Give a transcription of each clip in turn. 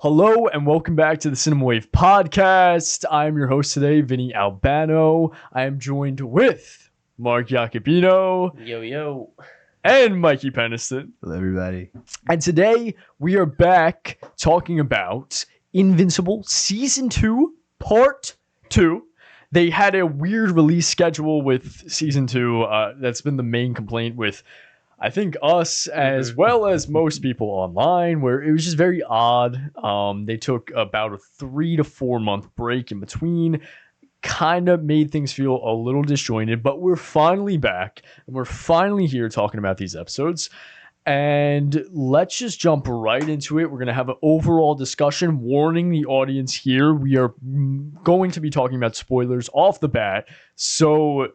Hello and welcome back to the Cinema Wave podcast. I am your host today, Vinny Albano. I am joined with Mark Jacobino. Yo. And Mikey Peniston. Hello, everybody. And today we are back talking about Invincible Season 2, Part 2. They had a weird release schedule with Season 2. That's been the main complaint with, I think, us as well as most people online, where it was just very odd. They took about a 3 to 4 month break in between. Kind of made things feel a little disjointed, but we're finally back and we're finally here talking about these episodes. And let's just jump right into it. We're going to have an overall discussion, warning the audience here. We are going to be talking about spoilers off the bat. So,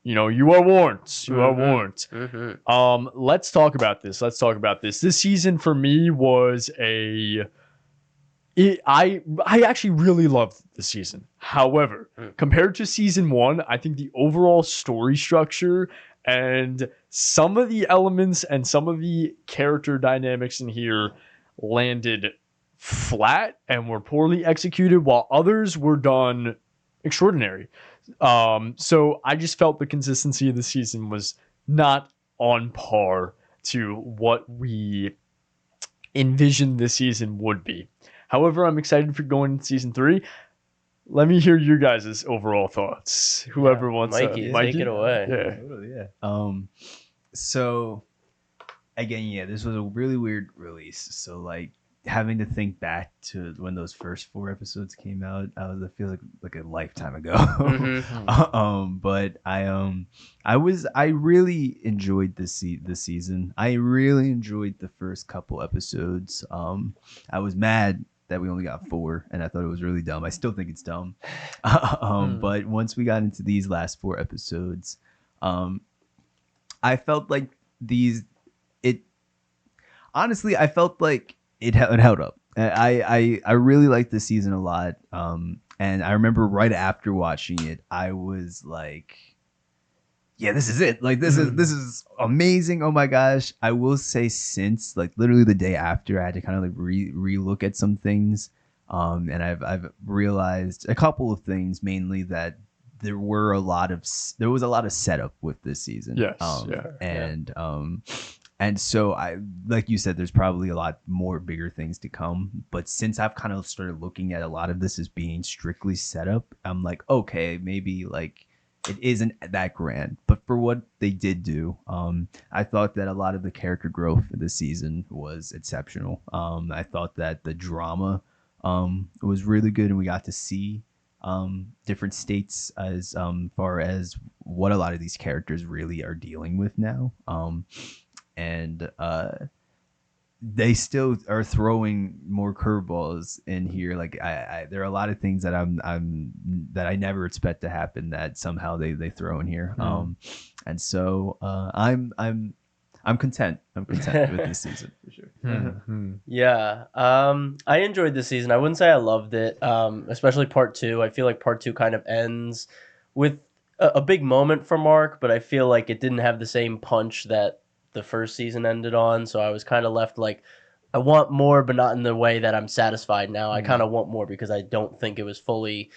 you know, you are warned. You are warned. Let's talk about this. This season for me was I actually really loved the season. However, compared to season 1, I think the overall story structure and some of the elements and some of the character dynamics in here landed flat and were poorly executed, while others were done extraordinary. So I just felt the consistency of the season was not on par to what we envisioned this season would be. However, I'm excited for going into season 3. Let me hear your guys' overall thoughts. Whoever wants to. Mikey, take it away. Yeah. So, again, this was a really weird release. So, like, having to think back to when those first 4 episodes came out, it feels like a lifetime ago. But I really enjoyed the season. I really enjoyed the first couple episodes. I was mad that we only got 4, and I thought it was really dumb. I still think it's dumb. But once we got into these last 4 episodes, I felt like I felt like it held up. I really liked this season a lot. And I remember right after watching it, I was like, yeah, this is it. Like, this is amazing. Oh my gosh. I will say, since like literally the day after, I had to kind of like re-look at some things. And I've realized a couple of things, mainly that there was a lot of setup with this season. Yes. And so like you said, there's probably a lot more bigger things to come. But since I've kind of started looking at a lot of this as being strictly set up, I'm like, okay, maybe like it isn't that grand. But for what they did do, I thought that a lot of the character growth of this season was exceptional. I thought that the drama was really good, and we got to see different states as far as what a lot of these characters really are dealing with now. And they still are throwing more curveballs in here. Like there are a lot of things that that I never expect to happen that somehow they throw in here. And so I'm content. I'm content with this season for sure. Yeah. I enjoyed this season. I wouldn't say I loved it. Especially part 2. I feel like part 2 kind of ends with a big moment for Mark, but I feel like it didn't have the same punch that the first season ended on. So I was kind of left like, I want more, but not in the way that I'm satisfied now. I kind of want more because I don't think it was fully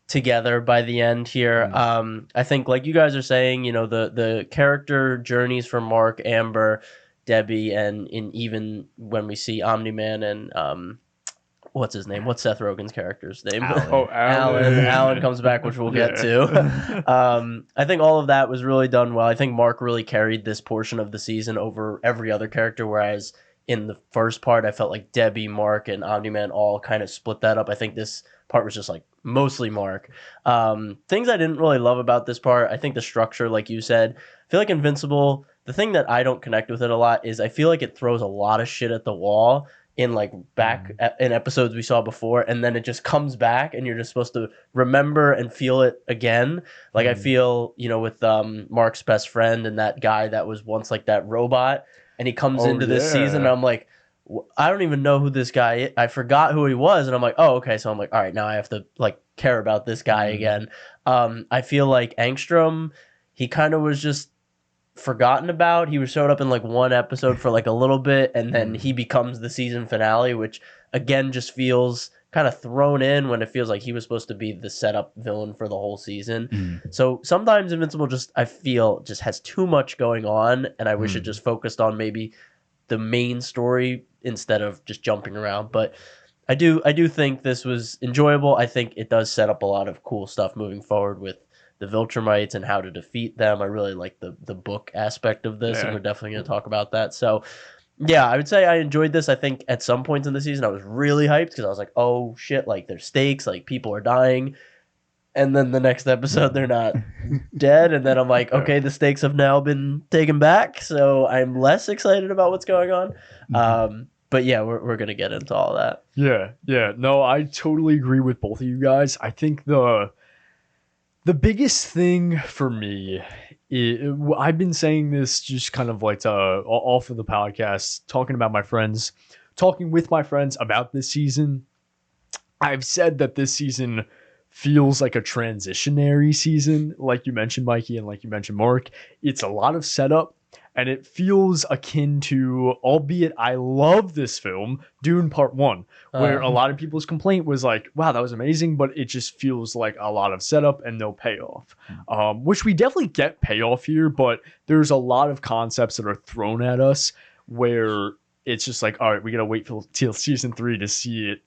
together by the end here. I think, like you guys are saying, you know, the character journeys for Mark, Amber, Debbie, and even when we see Omni-Man and what's his name? What's Seth Rogen's character's name? Alan. Alan comes back, which we'll get to. I think all of that was really done well. I think Mark really carried this portion of the season over every other character, whereas in the first part, I felt like Debbie, Mark, and Omni-Man all kind of split that up. I think this part was just like mostly Mark. Things I didn't really love about this part, I think the structure, like you said, I feel like Invincible, the thing that I don't connect with it a lot is I feel like it throws a lot of shit at the wall in like back in episodes we saw before, and then it just comes back and you're just supposed to remember and feel it again. Like I feel, you know, with Mark's best friend and that guy that was once like that robot, and he comes into this season and I'm like, I don't even know who this guy is. I forgot who he was, and I'm like, oh, okay. So I'm like, all right, now I have to like care about this guy again. I feel like Angstrom, he kind of was just forgotten about. He was showed up in like one episode for like a little bit, and then he becomes the season finale, which again just feels kind of thrown in when it feels like he was supposed to be the setup villain for the whole season. So sometimes Invincible I feel just has too much going on, and I wish it just focused on maybe the main story instead of just jumping around. But I do think this was enjoyable. I think it does set up a lot of cool stuff moving forward with the Viltrumites and how to defeat them. I really like the book aspect of this, and we're definitely going to talk about that. So yeah, I would say I enjoyed this. I think at some points in the season I was really hyped because I was like, oh shit, like there's stakes, like people are dying. And then the next episode they're not dead, and then I'm like, okay, the stakes have now been taken back, so I'm less excited about what's going on. But yeah, we're gonna get into all that. Yeah. No, I totally agree with both of you guys. I think the biggest thing for me, I've been saying this just kind of like off of the podcast, talking with my friends about this season. I've said that this season feels like a transitionary season, like you mentioned, Mikey, and like you mentioned, Mark. It's a lot of setup, and it feels akin to, albeit I love this film, Dune Part 1, where a lot of people's complaint was like, wow, that was amazing, but it just feels like a lot of setup and no payoff. Which we definitely get payoff here, but there's a lot of concepts that are thrown at us where it's just like, all right, we gotta wait till season 3 to see it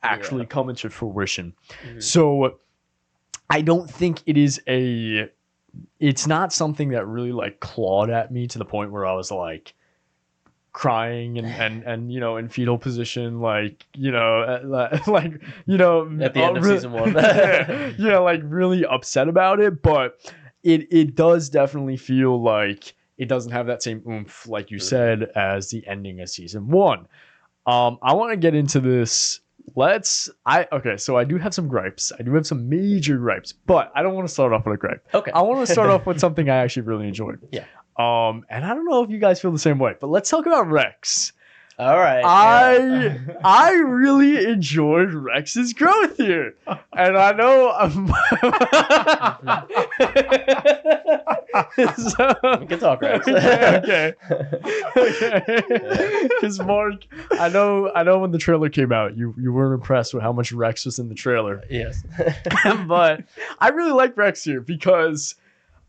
actually come into fruition. So I don't think it's not something that really like clawed at me to the point where I was like crying and you know, in fetal position, like, you know, like, you know, at the end of season 1. yeah, like really upset about it, but it does definitely feel like it doesn't have that same oomph, like you said, as the ending of season 1. I want to get into this. So I do have some gripes. I do have some major gripes, but I don't want to start off with a gripe. Okay. I want to start off with something I actually really enjoyed. Yeah. And I don't know if you guys feel the same way, but let's talk about Rex. All right. I really enjoyed Rex's growth here, and I know we can talk, Rex. okay. Because Mark, I know when the trailer came out, you weren't impressed with how much Rex was in the trailer. Yes. But I really like Rex here because,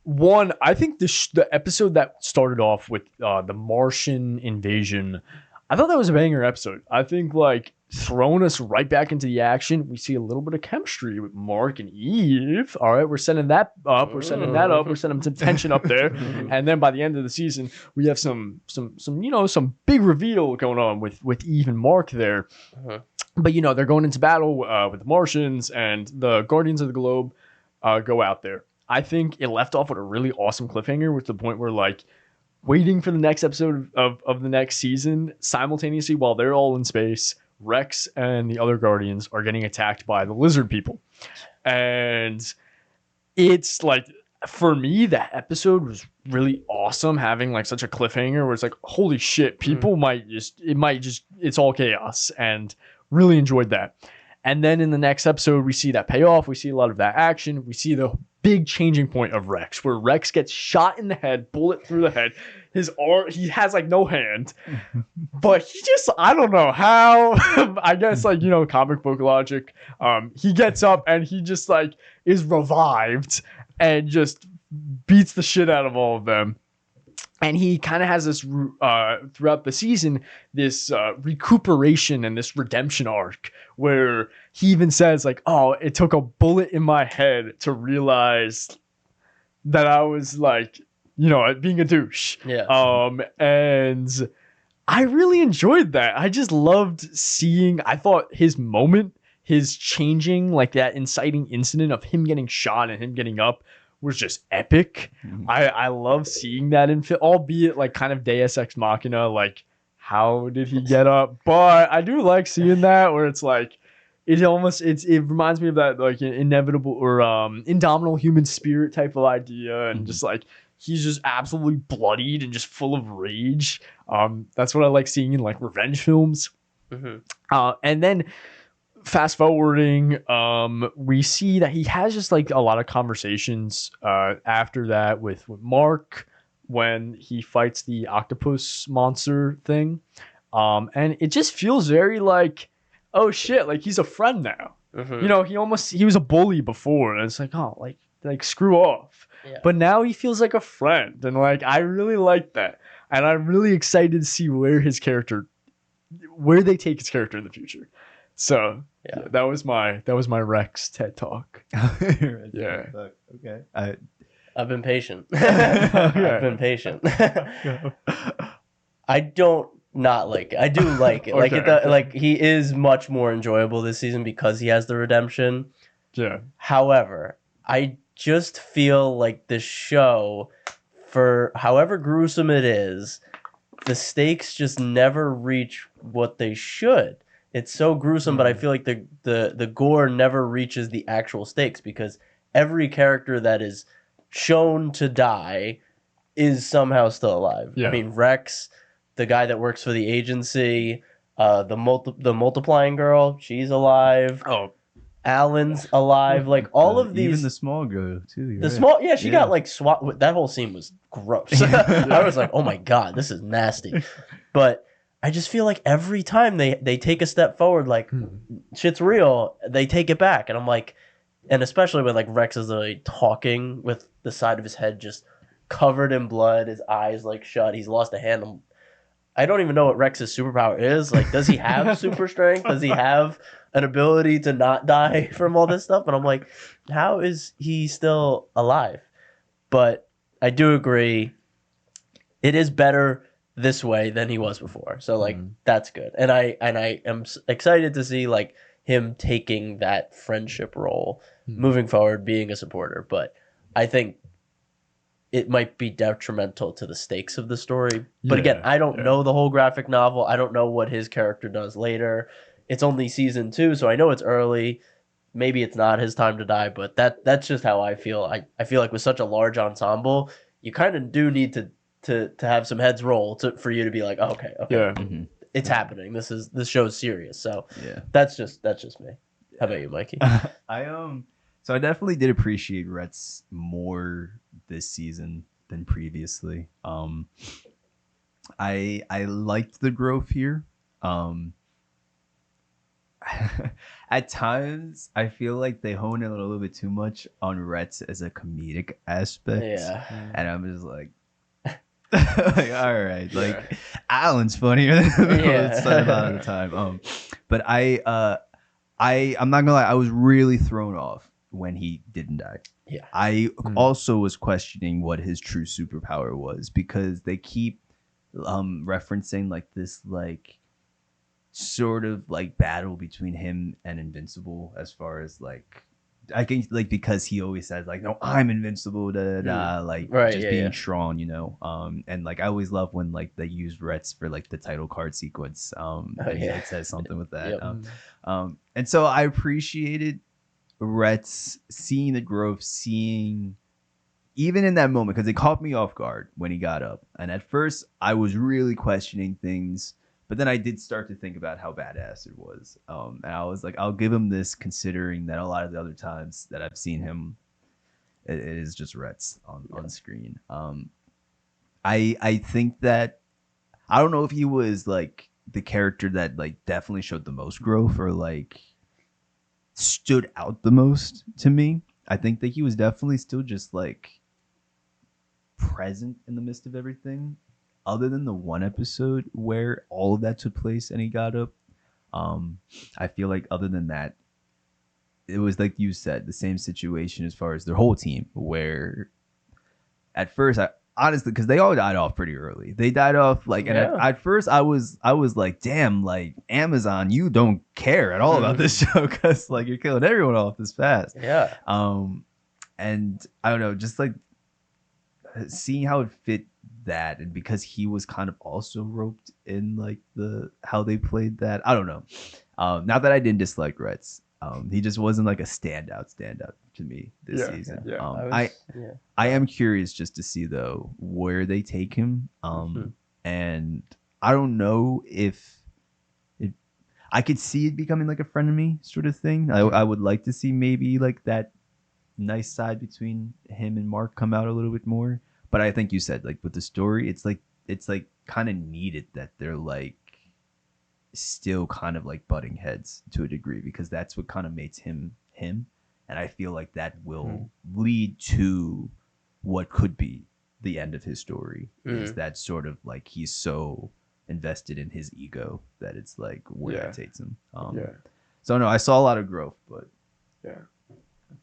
one, I think the episode that started off with the Martian invasion, I thought that was a banger episode. I think like throwing us right back into the action. We see a little bit of chemistry with Mark and Eve. All right, we're sending that up. We're sending that up. We're sending some tension up there. And then by the end of the season, we have some big reveal going on with Eve and Mark there. But you know, they're going into battle with the Martians, and the Guardians of the Globe go out there. I think it left off with a really awesome cliffhanger, with the point where like waiting for the next episode of the next season, simultaneously while they're all in space, Rex and the other Guardians are getting attacked by the lizard people. And it's like, for me, that episode was really awesome, having like such a cliffhanger where it's like, holy shit, people it's all chaos, and really enjoyed that. And then in the next episode, we see that payoff. We see a lot of that action. We see the big changing point of Rex, where Rex gets shot in the head, bullet through the head. His arm, he has like no hand, but he just, I don't know how, I guess like, you know, comic book logic. He gets up and he just like is revived and just beats the shit out of all of them. And he kind of has this, throughout the season, this recuperation and this redemption arc where he even says like, oh, it took a bullet in my head to realize that I was like, you know, being a douche. Yeah. And I really enjoyed that. I just loved seeing, I thought his moment, his changing, like that inciting incident of him getting shot and him getting up, was just epic. I love seeing that in film, albeit like kind of Deus Ex Machina, like how did he get up? But I do like seeing that where it's like, it reminds me of that like inevitable or indomitable human spirit type of idea, and just like he's just absolutely bloodied and just full of rage. That's what I like seeing in like revenge films. And then fast forwarding, we see that he has just like a lot of conversations after that with Mark when he fights the octopus monster thing. And it just feels very like oh shit, like he's a friend now. Mhm. You know, he was a bully before, and it's like, oh, like screw off. Yeah. But now he feels like a friend, and like I really like that, and I'm really excited to see where they take his character in the future. So yeah, that was my Rex TED talk. Yeah. Okay. I've been patient. Okay. I've been patient. I don't not like it. I do like it. Okay. Like he is much more enjoyable this season because he has the redemption. Yeah. However, I just feel like the show, for however gruesome it is, the stakes just never reach what they should. It's so gruesome, but I feel like the gore never reaches the actual stakes because every character that is shown to die is somehow still alive. Yeah. I mean, Rex, the guy that works for the agency, the multiplying girl, she's alive. Oh, Alan's alive. Like all of these, even the small girl too. the small, yeah, she got like swat. That whole scene was gross. I was like, oh my god, this is nasty. But I just feel like every time they take a step forward, like shit's real, they take it back, and I'm like, and especially when like Rex is like talking with the side of his head just covered in blood, his eyes like shut, he's lost a hand. I don't even know what Rex's superpower is. Like, does he have super strength? Does he have an ability to not die from all this stuff? And I'm like, how is he still alive? But I do agree, it is better this way than he was before. So like that's good. And I am excited to see like him taking that friendship role moving forward, being a supporter. But I think it might be detrimental to the stakes of the story. But again, I don't know the whole graphic novel. I don't know what his character does later. It's only season 2, so I know it's early. Maybe it's not his time to die, but that's just how I feel. I feel like with such a large ensemble, you kind of do need to have some heads roll for you to be like, oh, okay, it's happening. This show's serious. So that's just me. How about you, Mikey? So I definitely did appreciate Rets more this season than previously. I liked the growth here. At times, I feel like they hone in a little bit too much on Rets as a comedic aspect. Yeah, and I'm just like, all right, like Alan's funnier than a lot of the time. But I'm not gonna lie, I was really thrown off when he didn't die. Yeah, I also was questioning what his true superpower was because they keep referencing like this like sort of like battle between him and Invincible as far as like I think like because he always says like no I'm invincible like just being strong, you know, and like I always love when like they use Rets for like the title card sequence he like says something with that and so I appreciated Rets seeing the growth, seeing even in that moment because it caught me off guard when he got up, and at first I was really questioning things. But then I did start to think about how badass it was. And I was like, I'll give him this considering that a lot of the other times that I've seen him, it is just Rets on screen. I think that, I don't know if he was like the character that like definitely showed the most growth or like stood out the most to me. I think that he was definitely still just like present in the midst of everything. Other than the one episode where all of that took place and he got up, I feel like other than that, it was like you said, the same situation as far as their whole team, where at first, I honestly, because they all died off pretty early. They died off like, and at first I was like, damn, like Amazon, you don't care at all about this show because like you're killing everyone off this fast. Yeah. And I don't know, just like seeing how it fit that, and because he was kind of also roped in like the how they played that, I don't know. Not that I didn't dislike Rets, he just wasn't like a standout to me this season. I am curious just to see though where they take him, and I don't know if I could see it becoming like a frenemy sort of thing. I would like to see maybe like that nice side between him and Mark come out a little bit more. But I think you said like with the story, it's like kind of needed that they're like still kind of like butting heads to a degree, because that's what kind of makes him him. And I feel like that will lead to what could be the end of his story, is that sort of like he's so invested in his ego that it's like where it takes him. So no, I saw a lot of growth, but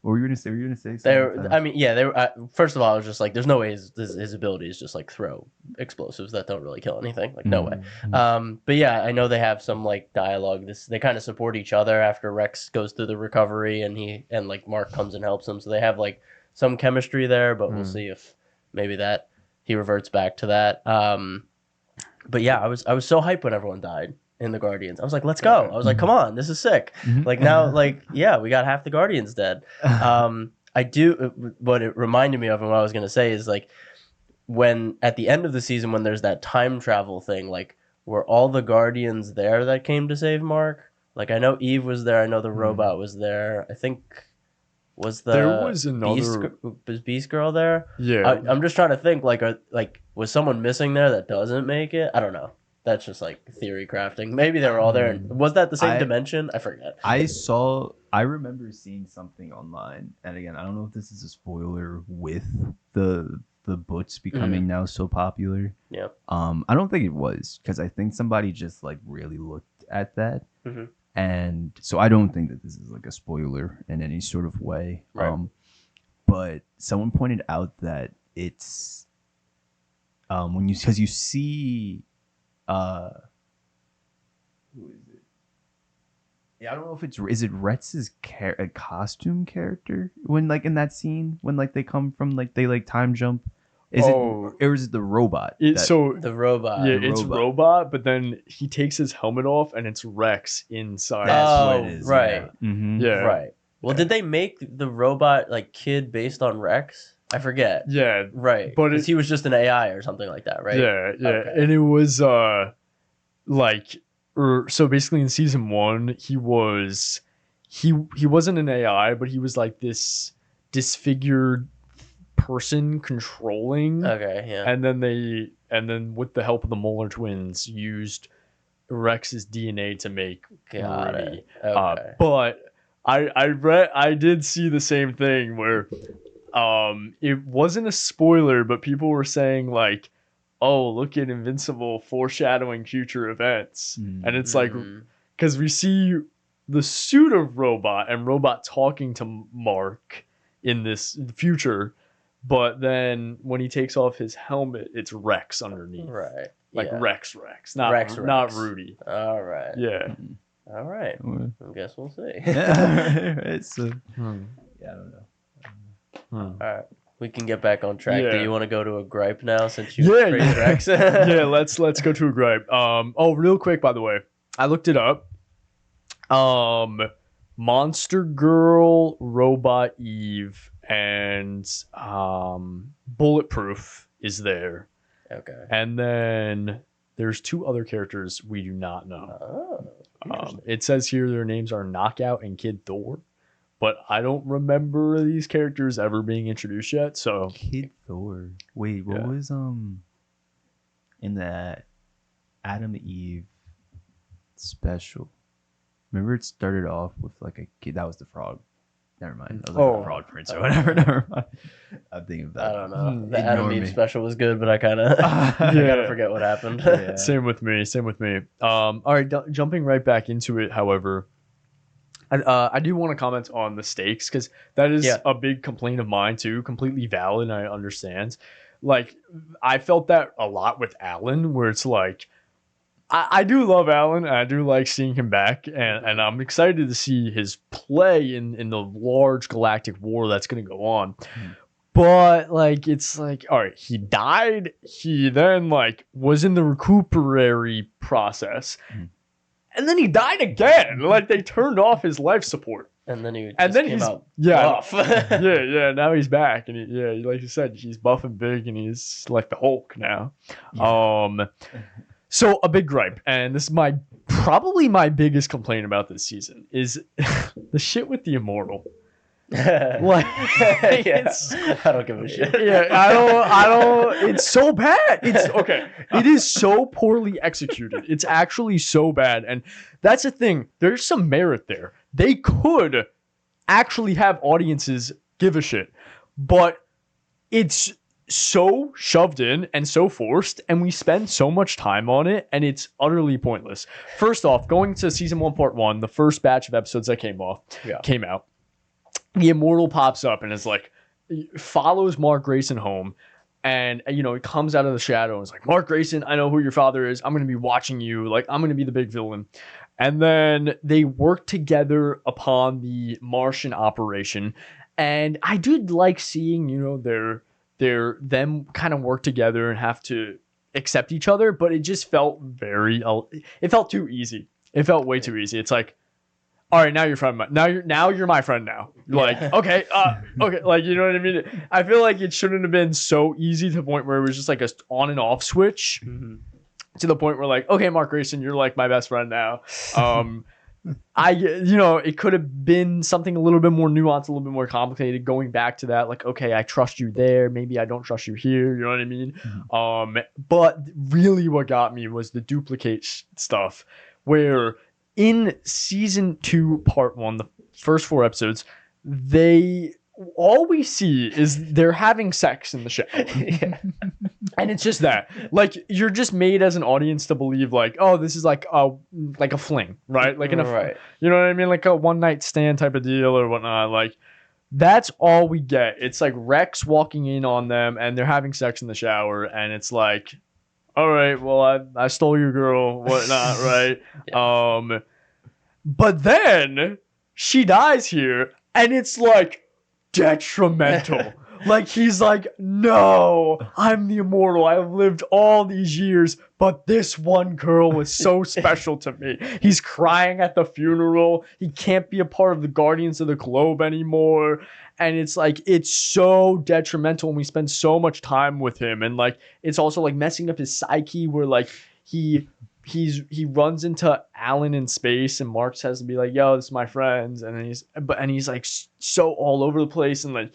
what were you gonna say? Were you gonna say something? I mean, yeah. They were, first of all, I was just like, "There's no way his ability is just like throw explosives that don't really kill anything. Like, no way." But yeah, I know they have some like dialogue. They kind of support each other after Rex goes through the recovery, and like Mark comes and helps him. So they have like some chemistry there. But we'll see if maybe that he reverts back to that. But yeah, I was so hyped when everyone died in the Guardians. I was like, let's go. I was like, come on, this is sick. Like now, like, yeah, we got half the Guardians dead. I do, what it reminded me of and what I was going to say is like, when at the end of the season, when there's that time travel thing, like, were all the Guardians there that came to save Mark? Like, I know Eve was there. I know the robot was there. I think, there was another Beast Girl there? Yeah. I'm just trying to think, like, was someone missing there that doesn't make it? I don't know. That's just like theory crafting. Maybe they were all there. Was that the same dimension? I forget. I remember seeing something online, and again, I don't know if this is a spoiler with the books becoming now so popular. Yeah. I don't think it was, because I think somebody just like really looked at that, and so I don't think that this is like a spoiler in any sort of way. Right. But someone pointed out that it's because you see. Who is it? Yeah, I don't know if is it Retz's costume character when like in that scene when like they come from like they like time jump. Is it or is it the robot? The robot. Yeah, it's robot, but then he takes his helmet off and it's Rex inside. That's what it is. Right. Yeah. Right. Well, did they make the robot like kid based on Rex? I forget. Yeah. Right. But he was just an AI or something like that, right? Yeah, yeah. Okay. And it was so basically in season 1 he wasn't an AI, but he was like this disfigured person controlling. Okay, yeah. And then with the help of the Molar twins used Rex's DNA to make Got Rudy. it. Okay. But I did see the same thing where it wasn't a spoiler, but people were saying like, oh, look at Invincible foreshadowing future events. And it's like, because we see the suit of Robot and Robot talking to Mark in this future, but then when he takes off his helmet, it's Rex underneath. Right. Like yeah. Rex, not Rudy. All right. Yeah. All right. I guess we'll see. It's yeah, I don't know. All right. We can get back on track. Yeah. Do you want to go to a gripe now since you praised yeah. Rex? Yeah, let's go to a gripe. Real quick, by the way, I looked it up. Monster Girl, Robot Eve, and Bulletproof is there. Okay. And then there's 2 other characters we do not know. Oh, it says here their names are Knockout and Kid Thor, but I don't remember these characters ever being introduced yet. So Kid Thor. Wait, what was in that Adam Eve special? Remember it started off with like a kid that was the frog. Never mind. That was like a frog prince or whatever. Never mind. I'm thinking about. I don't know. The Adam Eve special was good, but I kind of forget what happened. Yeah. Same with me. All right, jumping right back into it. However, I do want to comment on the stakes, because that is a big complaint of mine too. Completely valid, and I understand. Like, I felt that a lot with Alan, where it's like, I do love Alan, and I do like seeing him back, and I'm excited to see his play in the large galactic war that's going to go on. But like, it's like, all right, he died. He then like was in the recuperatory process, and then he died again. Like, they turned off his life support. And then he he's out buff. yeah. Now he's back, and like you said, he's buff and big, and he's like the Hulk now. Yeah. So a big gripe, and this is probably my biggest complaint about this season, is the shit with the Immortal. Like, it's, I don't give a shit. yeah, I don't. It's so bad. It's okay. It is so poorly executed. It's actually so bad, and that's the thing. There's some merit there. They could actually have audiences give a shit, but it's so shoved in and so forced, and we spend so much time on it, and it's utterly pointless. First off, going to season 1, part 1, the first batch of episodes that came out, the Immortal pops up and is like, follows Mark Grayson home, and you know, he comes out of the shadow and is like, Mark Grayson, I know who your father is. I'm gonna be watching you. Like, I'm gonna be the big villain. And then they work together upon the Martian operation, and I did like seeing, you know, them kind of work together and have to accept each other, but it just felt it felt too easy. It felt way too easy. It's like, all right, now you're friend. Now you're my friend now. Like, okay, okay, like, you know what I mean? I feel like it shouldn't have been so easy to the point where it was just like a on and off switch. Mm-hmm. To the point where, like, okay, Mark Grayson, you're like my best friend now. You know, it could have been something a little bit more nuanced, a little bit more complicated, going back to that, like, okay, I trust you there, maybe I don't trust you here, you know what I mean? Mm-hmm. But really what got me was the duplicate stuff, where in season 2, part 1, the first 4 episodes, all we see is they're having sex in the shower. Yeah. And it's just that, like, you're just made as an audience to believe, like, oh, this is like a fling, right? Like, right. You know what I mean? Like a one night stand type of deal or whatnot. Like, that's all we get. It's like Rex walking in on them and they're having sex in the shower, and it's like, all right, well, I stole your girl, whatnot, right? Yeah. But then she dies here, and it's like detrimental. Like, he's like, no, I'm the immortal. I've lived all these years, but this one girl was so special to me. He's crying at the funeral. He can't be a part of the Guardians of the Globe anymore. And it's like, it's so detrimental, and we spend so much time with him. And like, it's also like messing up his psyche, where like he runs into Alan in space, and Marx has to be like, yo, this is my friends. And then he's like so all over the place, and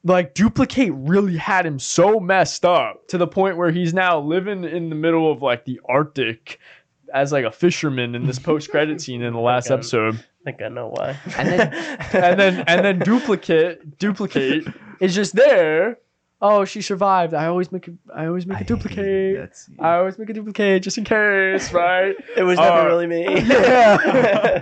like Duplicate really had him so messed up to the point where he's now living in the middle of like the Arctic as like a fisherman in this post-credit scene in the last episode. I think I know why. And then Duplicate is just there. Oh, she survived. I always make a duplicate. I always make a duplicate just in case, right? It was never really me. Yeah.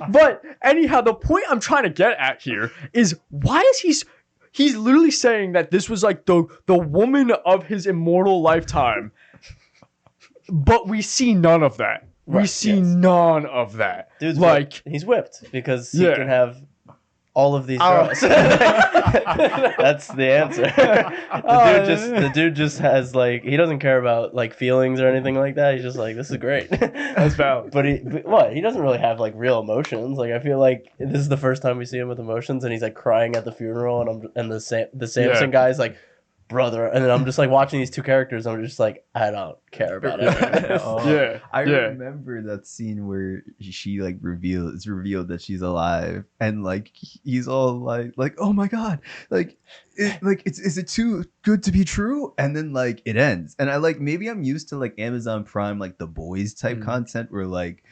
But anyhow, the point I'm trying to get at here is, why is he's literally saying that this was like the woman of his immortal lifetime, but we see none of that. Right, we see none of that. Dude's like, he's whipped because he can have all of these girls. That's the answer. The dude just has like, he doesn't care about like feelings or anything like that. He's just like, this is great. That's valid. But he doesn't really have like real emotions. Like, I feel like this is the first time we see him with emotions, and he's like crying at the funeral, and the Samson guy's like, brother, and then I'm just like watching these two characters, and I'm just like, I don't care about it. I remember that scene where she like it's revealed that she's alive, and like he's all like oh my god, is it too good to be true? And then like it ends, and I like, maybe I'm used to like Amazon Prime, like The Boys type content, where like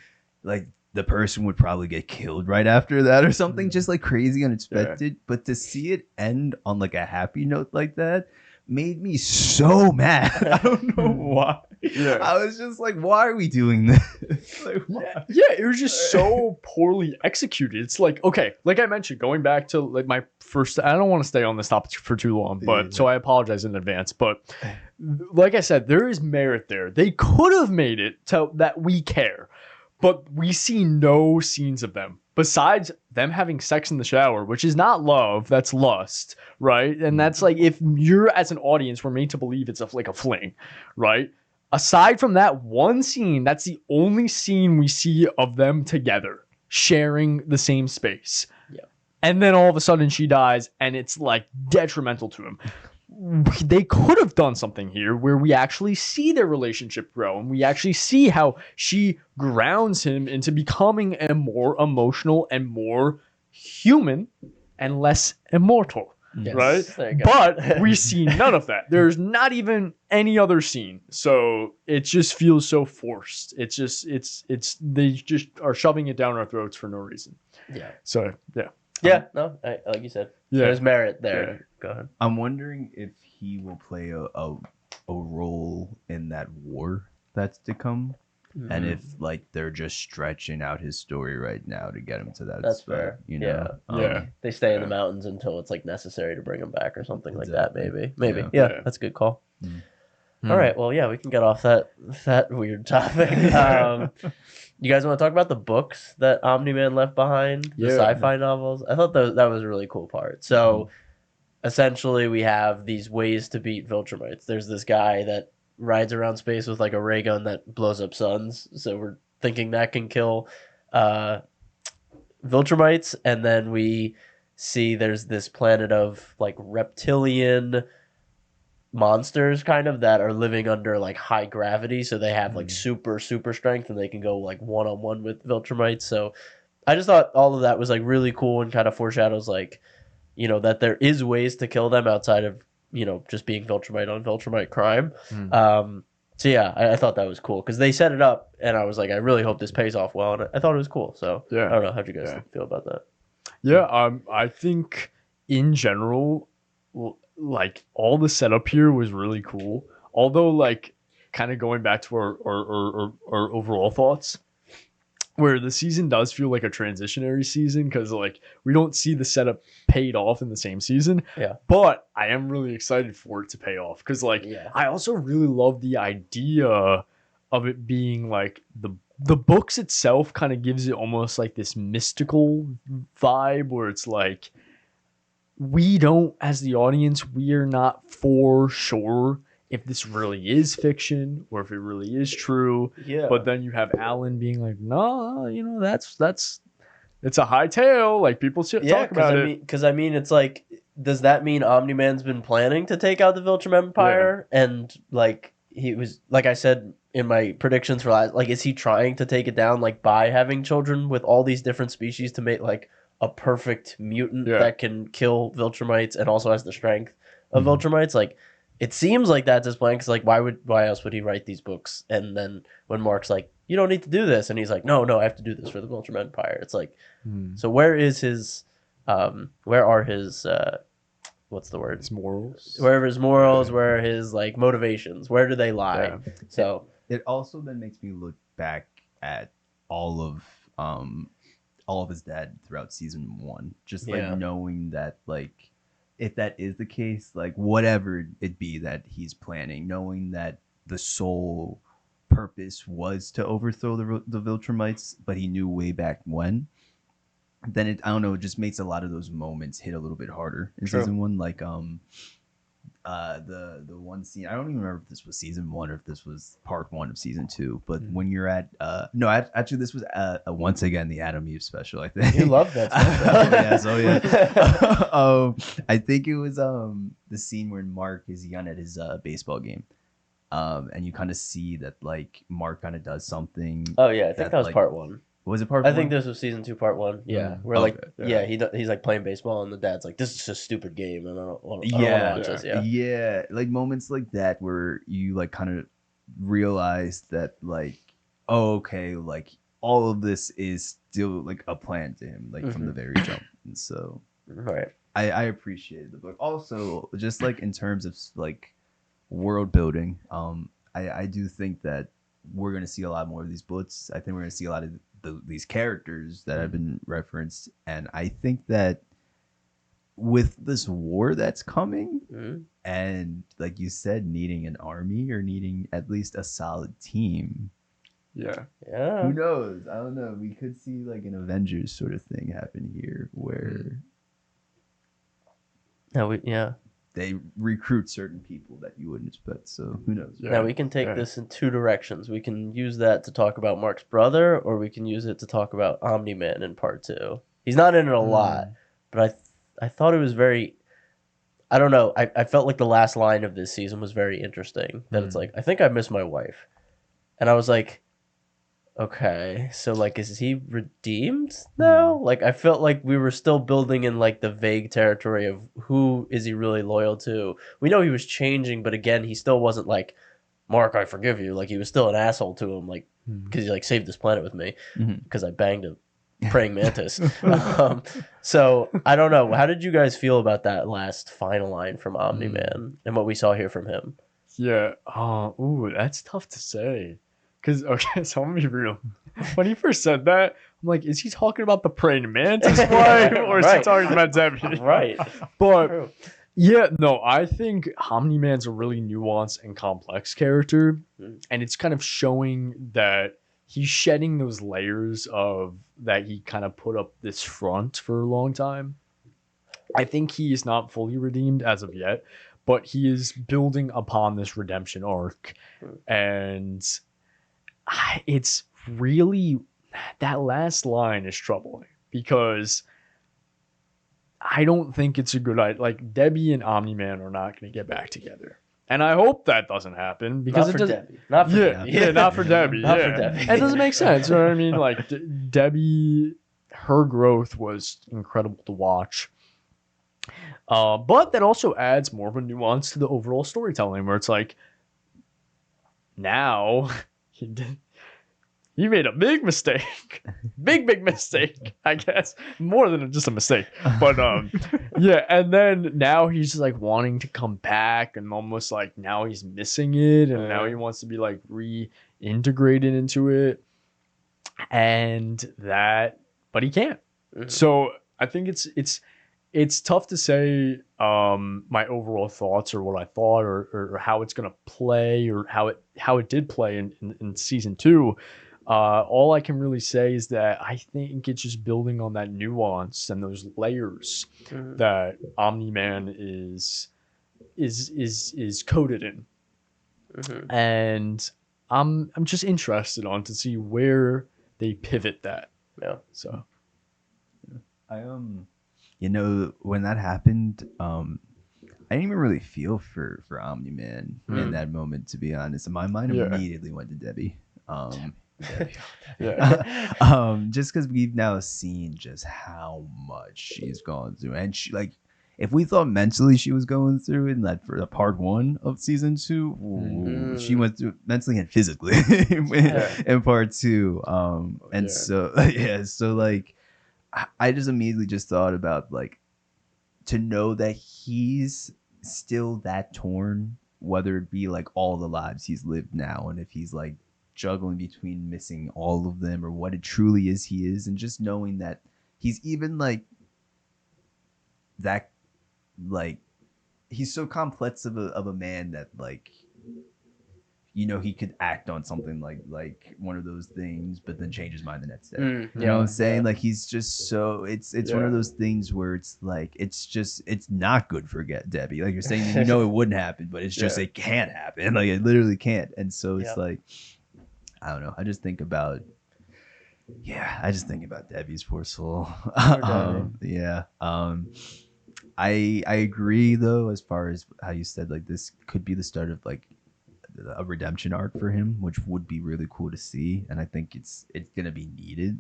the person would probably get killed right after that or something, just like crazy unexpected. But to see it end on like a happy note like that made me so mad. I don't know why. Yeah. I was just like, why are we doing this? Like, it was just so poorly executed. It's like, okay, like I mentioned, going back to like my first, I don't want to stay on this topic for too long, but so I apologize in advance. But like I said, there is merit there. They could have made it so that we care, but we see no scenes of them besides them having sex in the shower, which is not love, that's lust, right? And that's like, if you're as an audience, we're made to believe it's like a fling, right? Aside from that one scene, that's the only scene we see of them together, sharing the same space. Yeah. And then all of a sudden she dies, and it's like detrimental to him. They could have done something here where we actually see their relationship grow, and we actually see how she grounds him into becoming a more emotional and more human and less immortal. Yes, Right? there you go. But we see none of that. There's not even any other scene. So it just feels so forced. It's they just are shoving it down our throats for no reason. Yeah. So, yeah. Yeah, no, like you said, there's merit there. Yeah. Go ahead. I'm wondering if he will play a role in that war that's to come, and if like they're just stretching out his story right now to get him to that. That's spot, fair. You know, Yeah. They stay in the mountains until it's like necessary to bring him back or something like that. Exactly. Maybe. Yeah. Yeah, that's a good call. Hmm. All right, well, yeah, we can get off that weird topic. You guys want to talk about the books that Omni-Man left behind, the sci-fi novels? I thought that was a really cool part. So, essentially, we have these ways to beat Viltrumites. There's this guy that rides around space with like a ray gun that blows up suns. So we're thinking that can kill Viltrumites, and then we see there's this planet of like reptilian monsters kind of that are living under like high gravity, so they have like super strength and they can go like one-on-one with Viltrumites. So I just thought all of that was like really cool and kind of foreshadows like, you know, that there is ways to kill them outside of, you know, just being Viltrumite on Viltrumite crime. So yeah, I thought that was cool because they set it up and I was like, I really hope this pays off well, and I thought it was cool. So Yeah. I don't know, how'd you guys feel about that? Yeah, I think in general, like all the setup here was really cool. Although, like, kind of going back to our overall thoughts, where the season does feel like a transitionary season because like we don't see the setup paid off in the same season. Yeah. But I am really excited for it to pay off because like I also really love the idea of it being like the books itself kind of gives it almost like this mystical vibe where it's like we don't, as the audience, we are not for sure if this really is fiction or if it really is true. Yeah. But then you have Alan being like, no, you know, that's it's a high tale. Like people talk about it. Because I mean, it's like, does that mean Omni-Man's been planning to take out the Viltrum Empire? Yeah. And like he was, like I said in my predictions for last, like, is he trying to take it down like by having children with all these different species to make like a perfect mutant that can kill Viltrumites and also has the strength of Viltrumites? Like, it seems like that's his plan because like why else would he write these books? And then when Mark's like, you don't need to do this, and he's like, no, I have to do this for the Viltrum Empire. It's like, so where is his where are his what's the word? His morals. Wherever his morals, where are his like motivations, where do they lie? Yeah. So it also then makes me look back at all of his dad throughout season 1, just like knowing that like if that is the case, like whatever it be that he's planning, knowing that the sole purpose was to overthrow the Viltrumites, but he knew way back when, then it, I don't know, it just makes a lot of those moments hit a little bit harder in season 1. Like the one scene, I don't even remember if this was season 1 or if this was part 1 of season 2, but when you're at no, actually this was once again the Adam Eve special, I think. You love that stuff. I think it was the scene where Mark is young at his baseball game, and you kind of see that like Mark kind of does something. Oh yeah, I think that was like, part 1. Was it part? I 1? think this was season 2, part 1. Yeah, where like he's like playing baseball, and the dad's like, "This is a stupid game," and I don't want to watch this. Yeah, like moments like that where you like kind of realize that like, oh, okay, like all of this is still like a plan to him, like from the very jump. And so, I appreciated the book. Also, just like in terms of like world building, I do think that we're gonna see a lot more of these books. I think we're gonna see a lot of these characters that have been referenced, and I think that with this war that's coming, and like you said, needing an army or needing at least a solid team, who knows? I don't know. We could see like an Avengers sort of thing happen here, where they recruit certain people that you wouldn't expect. So who knows? Now we can take this in two directions. We can use that to talk about Mark's brother, or we can use it to talk about Omni-Man in part 2. He's not in it a lot, but I thought it was very, I don't know. I felt like the last line of this season was very interesting. That it's like, I think I miss my wife. And I was like, Okay, so like, is he redeemed now? Like, I felt like we were still building in like the vague territory of who is he really loyal to. We know he was changing, but again, he still wasn't like, Mark, I forgive you. Like, he was still an asshole to him, like, because he like saved this planet with me because I banged a praying mantis. So I don't know. How did you guys feel about that last final line from Omni-Man and what we saw here from him? Yeah. Ooh, that's tough to say. Cause okay, so I'm gonna be real. When he first said that, I'm like, is he talking about the praying mantis wife, or is he Right. talking about Debbie? Right. But True. yeah, no, I think Omni-Man's a really nuanced and complex character, and it's kind of showing that he's shedding those layers of that he kind of put up this front for a long time. I think he is not fully redeemed as of yet, but he is building upon this redemption arc, and it's really that last line is troubling because I don't think it's a good idea. Like Debbie and Omni-Man are not going to get back together, and I hope that doesn't happen because Not it for doesn't. Debbie. Not for Yeah, Debbie. yeah, not for Debbie. Not for yeah. Debbie. It doesn't make sense. You know what I mean? Like Debbie, her growth was incredible to watch. But that also adds more of a nuance to the overall storytelling, where it's like now he made a big mistake, big mistake. I guess more than just a mistake, but yeah. And then now he's just like wanting to come back, and almost like now he's missing it, and now he wants to be like reintegrated into it, and that, but he can't. So I think it's tough to say my overall thoughts or what I thought or how it's gonna play or how it did play in season 2. All I can really say is that I think it's just building on that nuance and those layers that Omni-Man is coded in, and I'm just interested on to see where they pivot that. Yeah. So I you know, when that happened, I didn't even really feel for Omni-Man in that moment, to be honest. My mind immediately went to Debbie. Just because we've now seen just how much she's gone through, and she, like, if we thought mentally she was going through in that for the part 1 of season 2, she went through mentally and physically in part 2. So like I just immediately just thought about, like, to know that he's still that torn, whether it be like all the lives he's lived now, and if he's like juggling between missing all of them or what it truly is he is, and just knowing that he's even like that, like he's so complex of a man that, like, you know, he could act on something like one of those things, but then change his mind the next day. You know what I'm saying? Yeah. Like, he's just so it's one of those things where it's like it's not good for Debbie. Like you're saying, you know, it wouldn't happen, but it's just it can't happen. Like, it literally can't. And so it's like, I don't know. I just think about Debbie's poor soul. I agree though, as far as how you said, like, this could be the start of like a redemption arc for him, which would be really cool to see, and I think it's gonna be needed,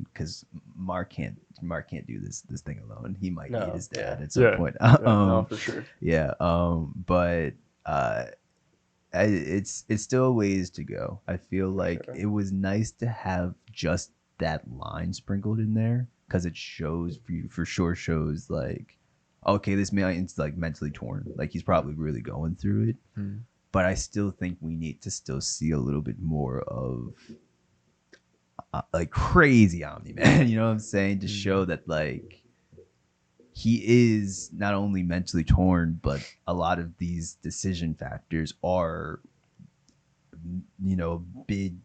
because Mark can't do this thing alone. He might need his dad at some point. No, for sure. But it's still a ways to go. I feel like it was nice to have just that line sprinkled in there, because it shows shows like, okay, this man's like mentally torn, like he's probably really going through it. But I still think we need to still see a little bit more of like crazy Omni-Man, you know what I'm saying? To show that, like, he is not only mentally torn, but a lot of these decision factors are, you know, big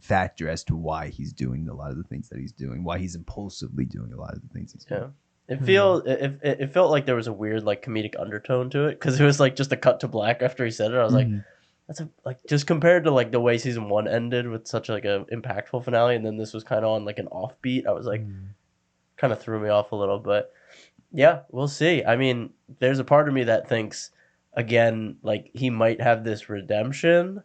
factor as to why he's doing a lot of the things that he's doing, why he's impulsively doing a lot of the things he's doing. It felt like there was a weird like comedic undertone to it, because it was like just a cut to black after he said it. I was like, that's like just compared to like the way season 1 ended with such like a impactful finale, and then this was kind of on like an offbeat. I was like, kind of threw me off a little, but yeah, we'll see. I mean, there's a part of me that thinks, again, like, he might have this redemption,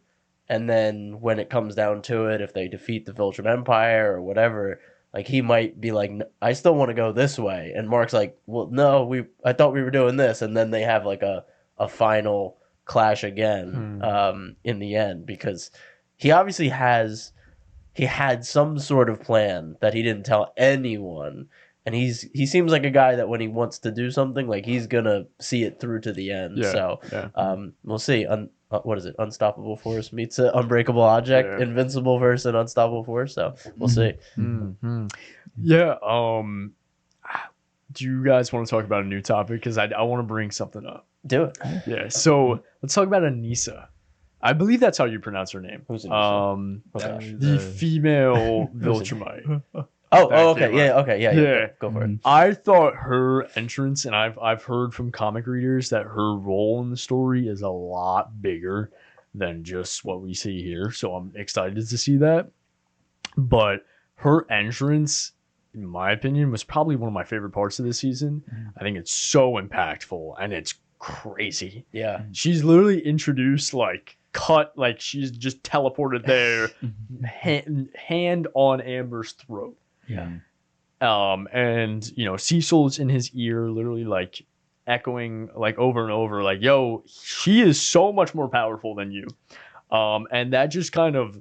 And then when it comes down to it, if they defeat the Viltrum Empire or whatever, like he might be like, I still want to go this way. And Mark's like, well, no, I thought we were doing this. And then they have like a final clash again in the end, because he obviously he had some sort of plan that he didn't tell anyone. And he seems like a guy that when he wants to do something, like he's gonna see it through to the end. Yeah, So yeah. we'll see. What is it? Unstoppable Force meets an Unbreakable Object. Yeah. Invincible versus an Unstoppable Force. So we'll see. Mm-hmm. Yeah. Do you guys want to talk about a new topic? Because I want to bring something up. Do it. Yeah. So let's talk about Anissa. I believe that's how you pronounce her name. Who's Anissa? Oh, gosh. the female Viltrumite. Okay. Yeah. Go for it. I thought her entrance, and I've heard from comic readers that her role in the story is a lot bigger than just what we see here. So I'm excited to see that. But her entrance, in my opinion, was probably one of my favorite parts of this season. I think it's so impactful and it's crazy. Yeah. She's literally introduced like she's just teleported there, hand on Amber's throat. Yeah. And Cecil's in his ear, literally like echoing like over and over, like, yo, she is so much more powerful than you. And that just kind of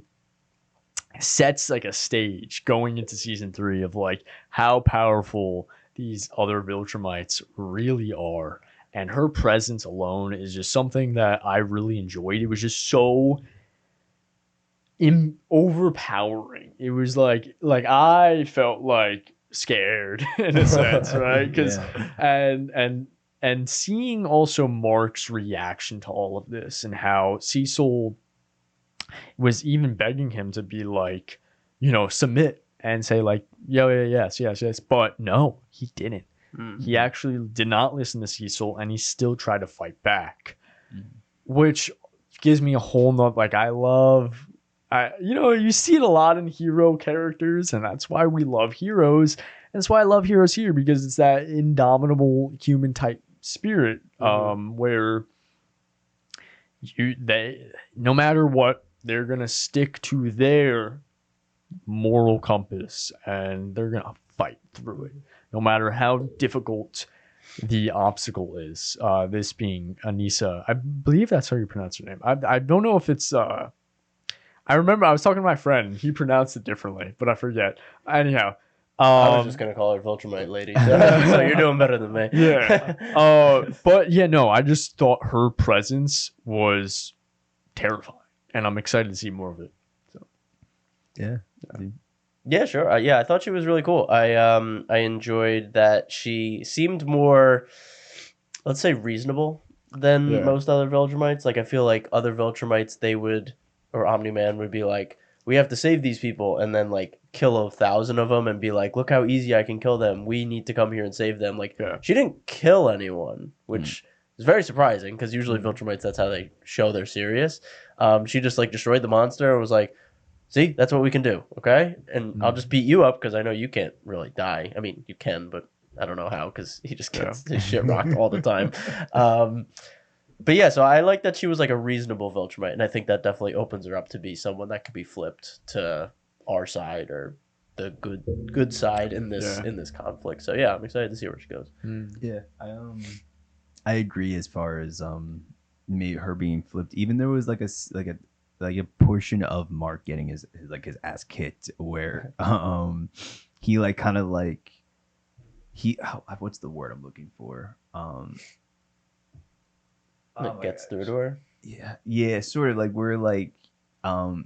sets like a stage going into season 3 of like how powerful these other Viltrumites really are. And her presence alone is just something that I really enjoyed. It was just so overpowering. It was like I felt like scared in a sense, right? Because and seeing also Mark's reaction to all of this and how Cecil was even begging him to be like, submit and say like, yes, but no, he didn't. He actually did not listen to Cecil, and he still tried to fight back, which gives me a whole nother, like, you see it a lot in hero characters, and that's why we love heroes. And that's why I love heroes here, because it's that indomitable human type spirit, where they, no matter what, they're going to stick to their moral compass, and they're going to fight through it, no matter how difficult the obstacle is. This being Anissa. I believe that's how you pronounce her name. I don't know if it's... I remember I was talking to my friend. He pronounced it differently, but I forget. Anyhow. I was just going to call her Viltrumite Lady. So you're doing better than me. Yeah. But yeah, no, I just thought her presence was terrifying. And I'm excited to see more of it. So. Yeah. Yeah, sure. I thought she was really cool. I enjoyed that she seemed more, let's say, reasonable than most other Viltrumites. Like, I feel like other Viltrumites, or Omni-Man would be like, we have to save these people, and then like kill 1,000 of them and be like, look how easy I can kill them. We need to come here and save them. Like, she didn't kill anyone, which is very surprising, because usually Viltrumites, that's how they show they're serious. She just like destroyed the monster and was like, see, that's what we can do, okay? And I'll just beat you up, because I know you can't really die. I mean, you can, but I don't know how, because he just gets his shit rocked all the time. But yeah, so I like that she was like a reasonable Viltrumite, and I think that definitely opens her up to be someone that could be flipped to our side, or the good side in this conflict. So yeah, I'm excited to see where she goes. Yeah, I agree as far as maybe her being flipped. Even there was like a portion of Mark getting his ass kicked, where he like kind of like what's the word I'm looking for? Gets through to her. Yeah, sort of like we're like oh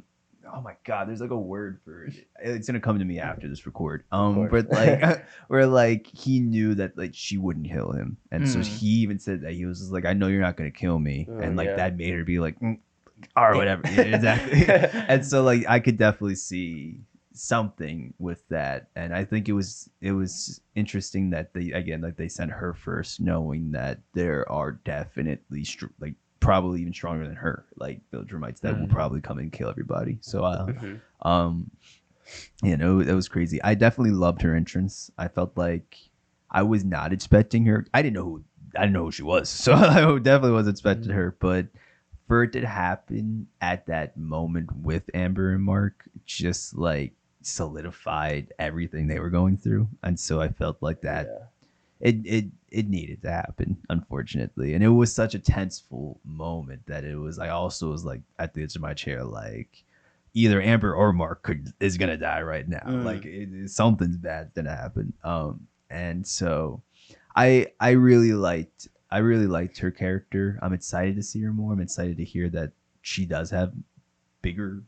my god, there's like a word for it. It's gonna come to me after this record. But like where like he knew that like she wouldn't kill him, and so he even said that he was just like, I know you're not gonna kill me, and like that made her be like, or whatever. Yeah, exactly. And so like I could definitely see something with that, and I think it was interesting that they sent her first, knowing that there are definitely probably even stronger than her, like Viltrumites that will probably come and kill everybody. So it was crazy. I definitely loved her entrance. I felt like I was not expecting her. I didn't know who she was, so I definitely wasn't expecting her, but for it to happen at that moment with Amber and Mark just like solidified everything they were going through. And so I felt like that it needed to happen, unfortunately. And it was such a tenseful moment that it was, I also was like at the edge of my chair, like either Amber or Mark is gonna die right now. Like something's bad's gonna happen. And so I really liked her character. I'm excited to see her more. I'm excited to hear that she does have bigger,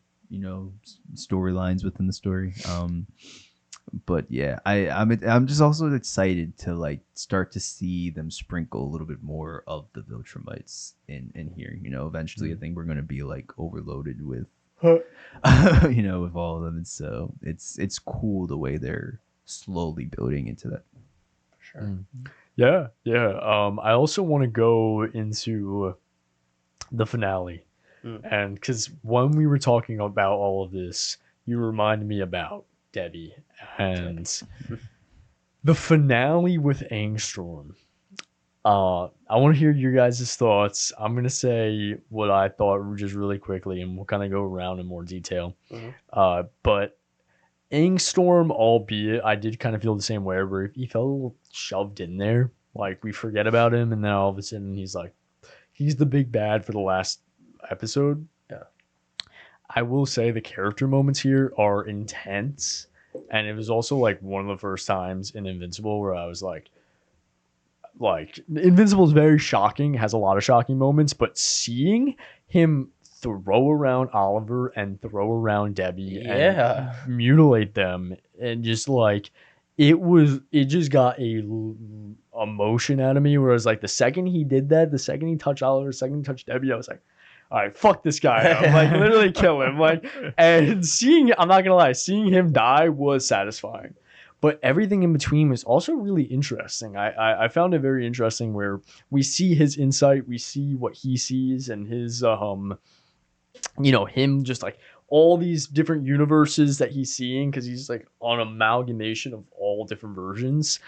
storylines within the story. But yeah, I'm just also excited to like start to see them sprinkle a little bit more of the Viltrumites in here. Eventually I think we're gonna be like overloaded with with all of them. And so it's cool the way they're slowly building into that. Sure. Yeah. I also want to go into the finale. And because when we were talking about all of this, you reminded me about Debbie and the finale with Angstrom. I want to hear your guys' thoughts. I'm going to say what I thought just really quickly, and we'll kind of go around in more detail. But Angstorm, albeit, I did kind of feel the same way, where he felt a little shoved in there. Like, we forget about him, and then all of a sudden he's the big bad for the last episode. Yeah. I will say the character moments here are intense, and it was also like one of the first times in Invincible where I was like Invincible is very shocking, has a lot of shocking moments, but seeing him throw around Oliver and throw around Debbie and mutilate them, and just like it just got a emotion out of me, whereas like the second he did that, the second he touched Oliver, the second he touched Debbie, I was like, all right, fuck this guy up. Like, literally kill him. Like, and I'm not gonna lie, seeing him die was satisfying. But everything in between was also really interesting. I found it very interesting where we see his insight, we see what he sees, and his him just like all these different universes that he's seeing, because he's like an amalgamation of all different versions.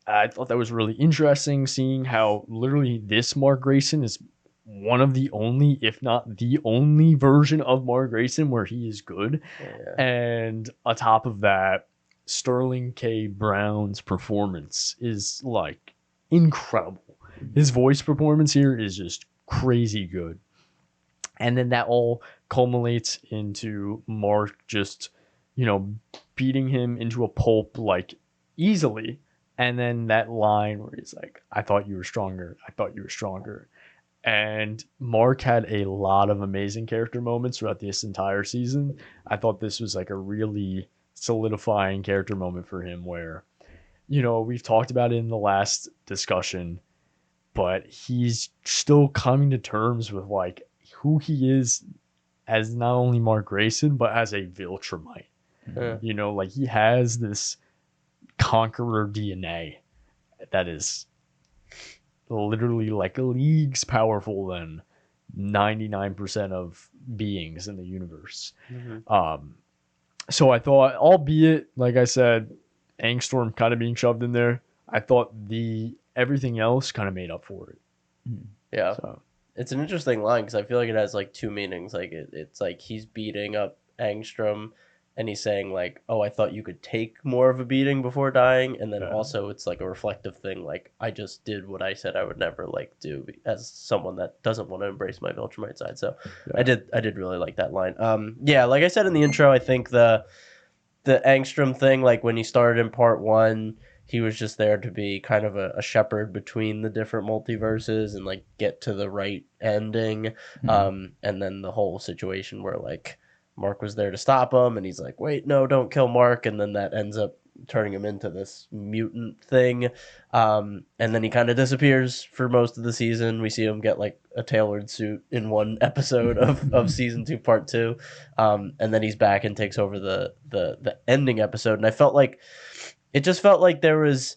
I thought that was really interesting, seeing how literally this Mark Grayson is one of the only, if not the only version of Mark Grayson where he is good. And on top of that, Sterling K. Brown's performance is like incredible. His voice performance here is just crazy good. And then that all culminates into Mark just, beating him into a pulp like easily. And then that line where he's like, I thought you were stronger. I thought you were stronger. And Mark had a lot of amazing character moments throughout this entire season. I thought this was like a really solidifying character moment for him where, we've talked about it in the last discussion, but he's still coming to terms with like who he is as not only Mark Grayson, but as a Viltrumite. Like he has this conqueror DNA that is literally like leagues powerful than 99% of beings in the universe. So I thought, albeit, like I said, Angstorm kind of being shoved in there, I thought everything else kind of made up for it. Yeah. So. It's an interesting line because I feel like it has like two meanings. Like it's like he's beating up Angstrom and he's saying like, oh, I thought you could take more of a beating before dying. And then also it's like a reflective thing. Like I just did what I said I would never like do as someone that doesn't want to embrace my Viltrumite side. So I did really like that line. Like I said in the intro, I think the Angstrom thing, like when he started in part 1, he was just there to be kind of a shepherd between the different multiverses and like get to the right ending. And then the whole situation where like Mark was there to stop him and he's like, wait, no, don't kill Mark. And then that ends up turning him into this mutant thing. And then he kind of disappears for most of the season. We see him get like a tailored suit in one episode of season 2, part 2. And then he's back and takes over the ending episode. And I felt like it just felt like there was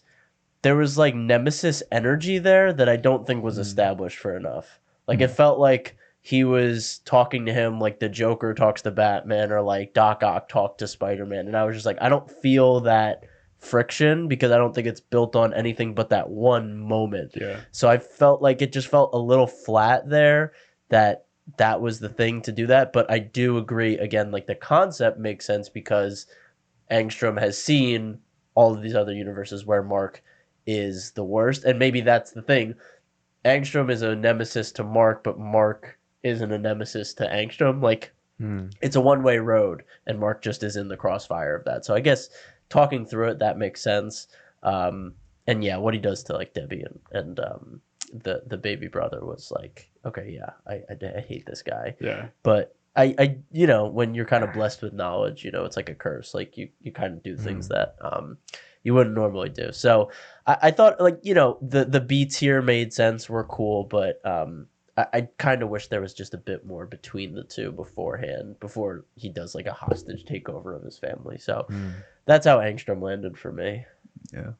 like Nemesis energy there that I don't think was established for enough. Like it felt like he was talking to him like the Joker talks to Batman or like Doc Ock talked to Spider-Man. And I was just like, I don't feel that friction because I don't think it's built on anything but that one moment. Yeah. So I felt like it just felt a little flat there. that was the thing to do that. But I do agree, again, like the concept makes sense because Angstrom has seen all of these other universes where Mark is the worst, and maybe that's the thing. Angstrom is a nemesis to Mark, but Mark isn't a nemesis to Angstrom. Like, it's a one-way road, and Mark just is in the crossfire of that. So I guess talking through it, that makes sense. And yeah, what he does to like Debbie and the baby brother was like, okay, yeah, I hate this guy. Yeah. But I you know, when you're kind of blessed with knowledge, you know, it's like a curse. Like you kind of do things that you wouldn't normally do. So I thought, like, you know, the beats here made sense, were cool, but I kind of wish there was just a bit more between the two beforehand, before he does like a hostage takeover of his family. So that's how Angstrom landed for me. Yeah,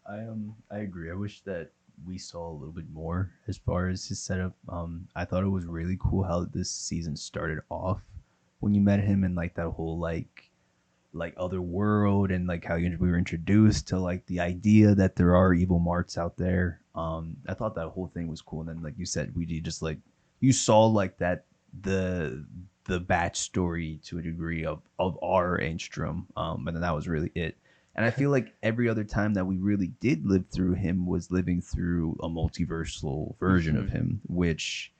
I agree. I wish that we saw a little bit more as far as his setup. I thought it was really cool how this season started off when you met him, and like that whole like other world, and like how we were introduced to like the idea that there are evil marts out there. I thought that whole thing was cool. And then, like you said, we just like, you saw like that the backstory to a degree of our Angstrom, and then that was really it. And I feel like every other time that we really did live through him was living through a multiversal version of him, which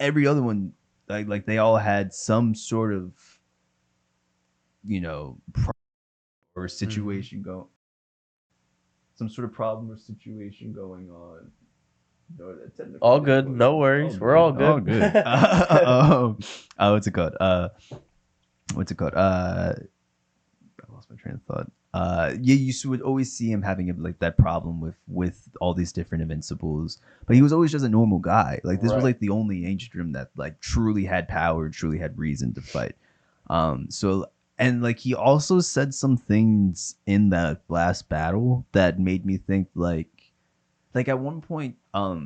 every other one, like they all had some sort of, you know, or situation some sort of problem or situation going on. All good, no worries. We're all good. All good. What's it called? I lost my train of thought. Yeah, you would always see him having like that problem with all these different Invincibles, but he was always just a normal guy. Like this was like the only Angstrom that like truly had power, truly had reason to fight. So, and like he also said some things in that last battle that made me think like at one point,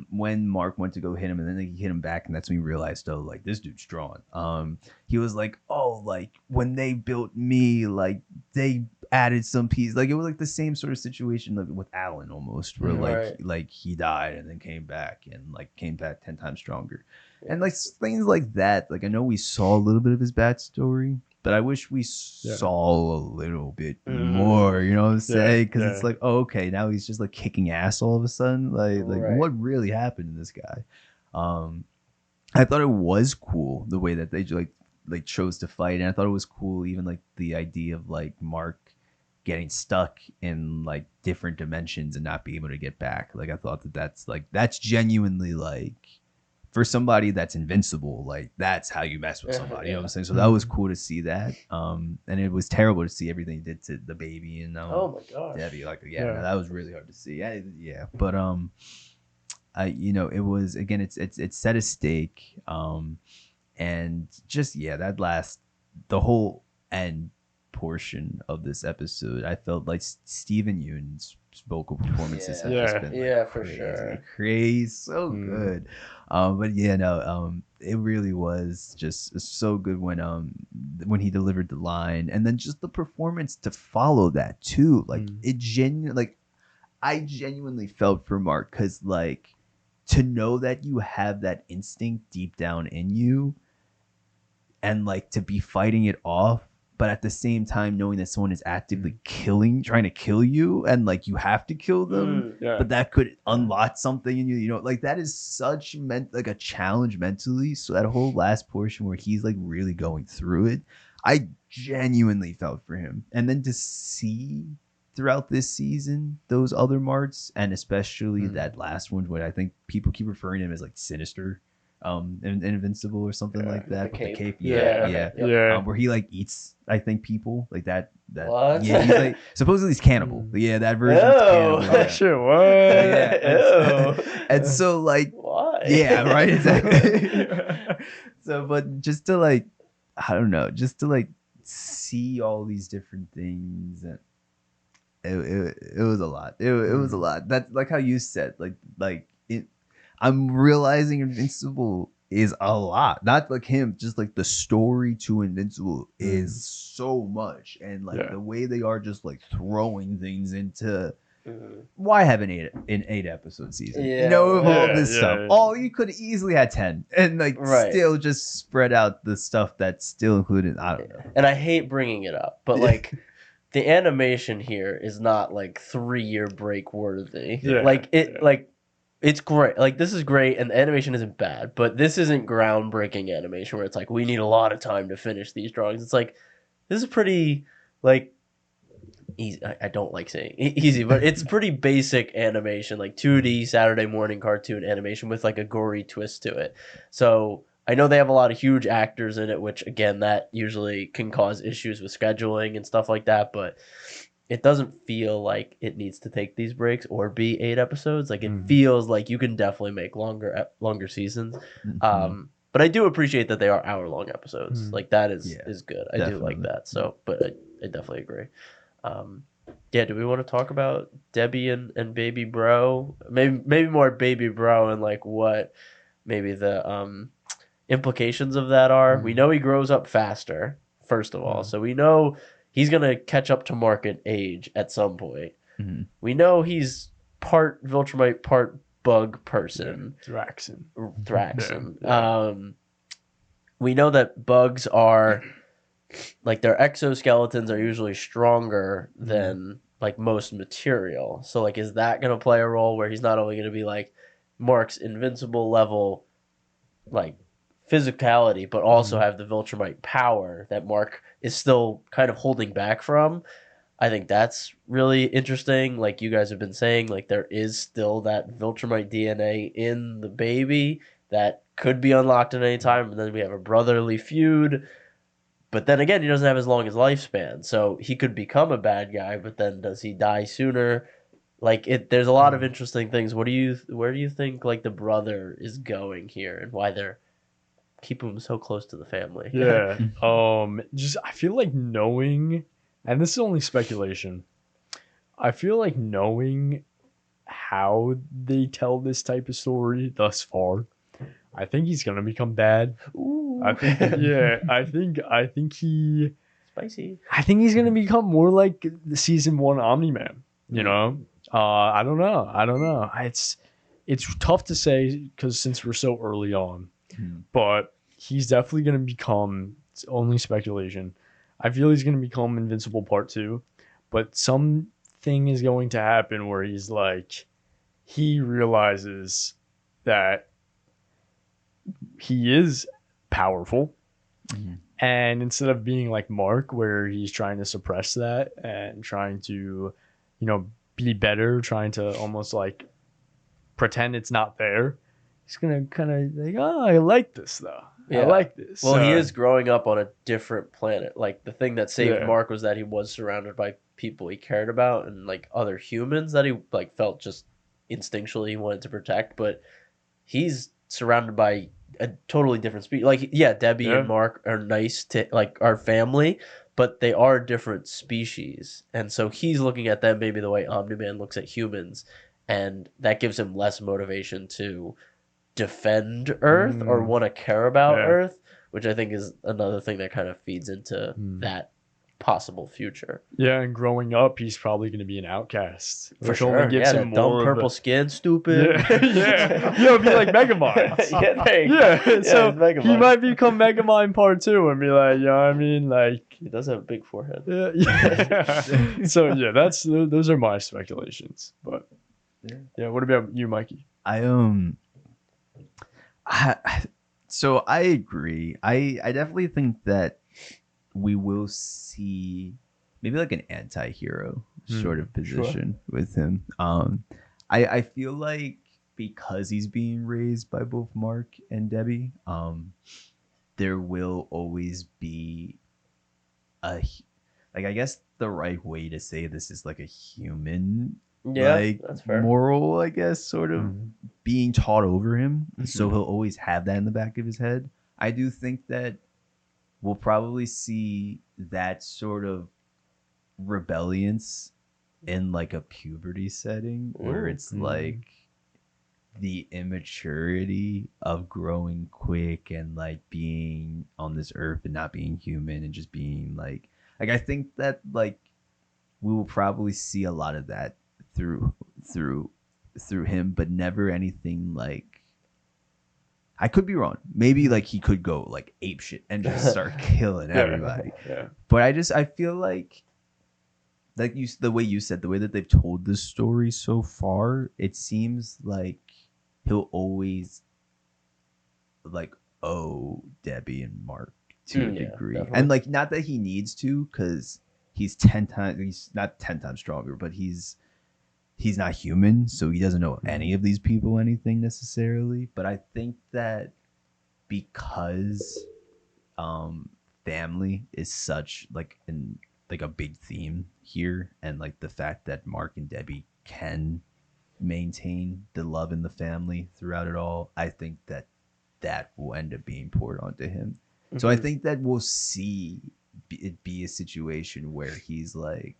when Mark went to go hit him, and then he hit him back, and that's when he realized, oh, like this dude's strong. He was like, oh, like when they built me, like they added some piece, like it was like the same sort of situation like with Alan almost, where like he died and then came back and like came back 10 times stronger, and like things like that. Like I know we saw a little bit of his backstory, but I wish we saw a little bit more, you know what I'm saying? Because it's like, oh, okay, now he's just like kicking ass all of a sudden. Like what really happened to this guy? I thought it was cool the way that they like chose to fight, and I thought it was cool even like the idea of like Mark getting stuck in like different dimensions and not being able to get back. Like I thought that's genuinely like, for somebody that's invincible, like that's how you mess with somebody. You know what I'm saying? So that was cool to see that. And it was terrible to see everything he did to the baby and oh my gosh, Debbie. Like no, that was really hard to see. Yeah. But I it was, again, it's set a stake. And just the whole end portion of this episode, I felt like Steven Yeun's vocal performances have just been like, for sure, crazy, so good. But it really was just so good when he delivered the line, and then just the performance to follow that too. Like I genuinely felt for Mark, because like to know that you have that instinct deep down in you, and like to be fighting it off, but at the same time knowing that someone is actively trying to kill you, and like you have to kill them, but that could unlock something in you, like that is such like a challenge mentally. So that whole last portion where he's like really going through it, I genuinely felt for him. And then to see throughout this season those other marts, and especially that last one, where I think people keep referring to him as like Sinister, Invincible or something like that, with the cape. Where he like eats, I think, people like that. What? Yeah, he's like supposedly he's cannibal. But yeah, that version's cannibal. Oh shit! What? And so like, why? Yeah, right. Exactly. So, but just to like, I don't know, just to like see all these different things, and it was a lot. It was a lot. That's like how you said, like it. I'm realizing Invincible is a lot. Not like him, just like the story to Invincible is so much. And like the way they are just like throwing things into Why have an eight episode season? Yeah. You know, of all Yeah, this yeah, stuff. yeah. Oh, you could easily have 10 and like Right. still just spread out the stuff that's still included. I don't know. And I hate bringing it up, but like the animation here is not like 3-year break worthy. Yeah, Like it, yeah. like it's great. Like this is great, and the animation isn't bad, but this isn't groundbreaking animation where it's like we need a lot of time to finish these drawings. It's like this is pretty like easy. I don't like saying easy, but it's pretty basic animation, like 2D Saturday morning cartoon animation with like a gory twist to it. So I know they have a lot of huge actors in it, which again, that usually can cause issues with scheduling and stuff like that, but it doesn't feel like it needs to take these breaks or be 8 episodes. Like it feels like you can definitely make longer seasons. But I do appreciate that they are hour-long episodes. Like that is good. I do like that. So, but I definitely agree. Yeah, do we want to talk about Debbie and Baby Bro? Maybe more Baby Bro and like what maybe the implications of that are. We know he grows up faster, first of all. So we know he's going to catch up to Mark in age at some point. We know he's part Viltrumite, part bug person. Thraxon. Yeah. We know that bugs are like their exoskeletons are usually stronger than like most material. So like is that going to play a role where he's not only going to be like Mark's invincible level like physicality, but also have the Viltrumite power that Mark is still kind of holding back from? I think that's really interesting. Like you guys have been saying, like there is still that Viltrumite DNA in the baby that could be unlocked at any time. And then we have a brotherly feud. But then again, he doesn't have as long as lifespan. So he could become a bad guy, but then does he die sooner? Like there's a lot of interesting things. Where do you think like the brother is going here and why they're keeping him so close to the family? Yeah. Just I feel like knowing, and this is only speculation, I feel like knowing how they tell this type of story thus far, I think he's gonna become bad. Ooh. I think I think Spicy. I think he's gonna become more like the season 1 Omni-Man. You know? I don't know. It's tough to say because since we're so early on. But he's definitely going to become, it's only speculation, I feel he's going to become Invincible Part 2. But something is going to happen where he's like, he realizes that he is powerful. And instead of being like Mark, where he's trying to suppress that and trying to, be better, trying to almost like pretend it's not there, he's gonna kind of like, oh, I like this though. Yeah. I like this. Well, he is growing up on a different planet. Like the thing that saved Mark was that he was surrounded by people he cared about and like other humans that he like felt just instinctually he wanted to protect. But he's surrounded by a totally different species. Like, yeah, Debbie and Mark are nice to like our family, but they are different species. And so he's looking at them maybe the way Omni-Man looks at humans, and that gives him less motivation to defend Earth or want to care about Earth, which I think is another thing that kind of feeds into that possible future. Yeah, and growing up, he's probably going to be an outcast. For Which sure. only gives him that dumb more purple skin, stupid. Yeah, be like Megamind. So he might become Megamind Part 2 and be like, you know what I mean? Like, he does have a big forehead. Yeah. So yeah, those are my speculations. But yeah, what about you, Mikey? So I agree. I definitely think that we will see maybe like an anti-hero sort of position with him. I feel like because he's being raised by both Mark and Debbie, there will always be I guess the right way to say this is like a human that's fair. moral, I guess, sort of being taught over him. So he'll always have that in the back of his head. I do think that we'll probably see that sort of rebellience in like a puberty setting where it's like the immaturity of growing quick and like being on this earth and not being human and just being like I think that like we will probably see a lot of that through him, but never anything like. I could be wrong. Maybe like he could go like ape shit and just start killing everybody. Yeah. But I feel like the way you said, the way that they've told this story so far, it seems like he'll always like owe Debbie and Mark to a degree. Definitely. And like not that he needs to, because he's not 10 times stronger, but he's not human, so he doesn't know any of these people anything necessarily. But I think that because family is such like a big theme here, and like the fact that Mark and Debbie can maintain the love in the family throughout it all, I think that will end up being poured onto him. Mm-hmm. So I think that we'll see it be a situation where he's like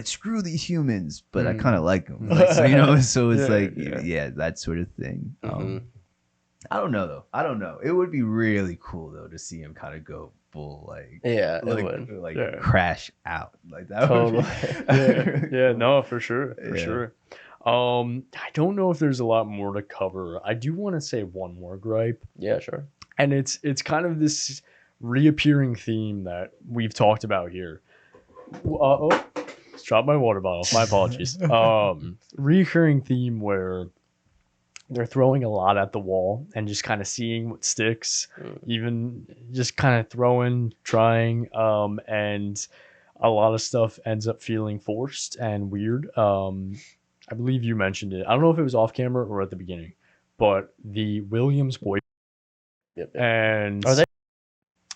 screw these humans, but I kind of like them, like, so it's that sort of thing. I don't know though. I don't know. It would be really cool though to see him kind of go full it would crash out like that. Totally. No, for sure. I don't know if there's a lot more to cover. I do want to say one more gripe. Yeah, sure. And it's kind of this reappearing theme that we've talked about here. Dropped my water bottle. My apologies. Recurring theme where they're throwing a lot at the wall and just kind of seeing what sticks, even just kind of trying, and a lot of stuff ends up feeling forced and weird. I believe you mentioned it. I don't know if it was off camera or at the beginning, but the Williams boy. Yep. And are they?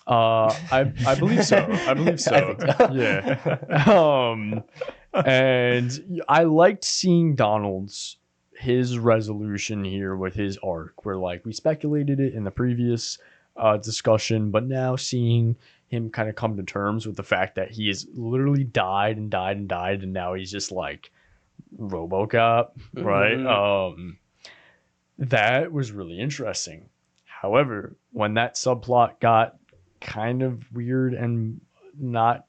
I believe so. I think so. Yeah. And I liked seeing his resolution here with his arc, where like we speculated it in the previous discussion, but now seeing him kind of come to terms with the fact that he has literally died, and now he's just like RoboCop, right? That was really interesting. However, when that subplot got kind of weird and not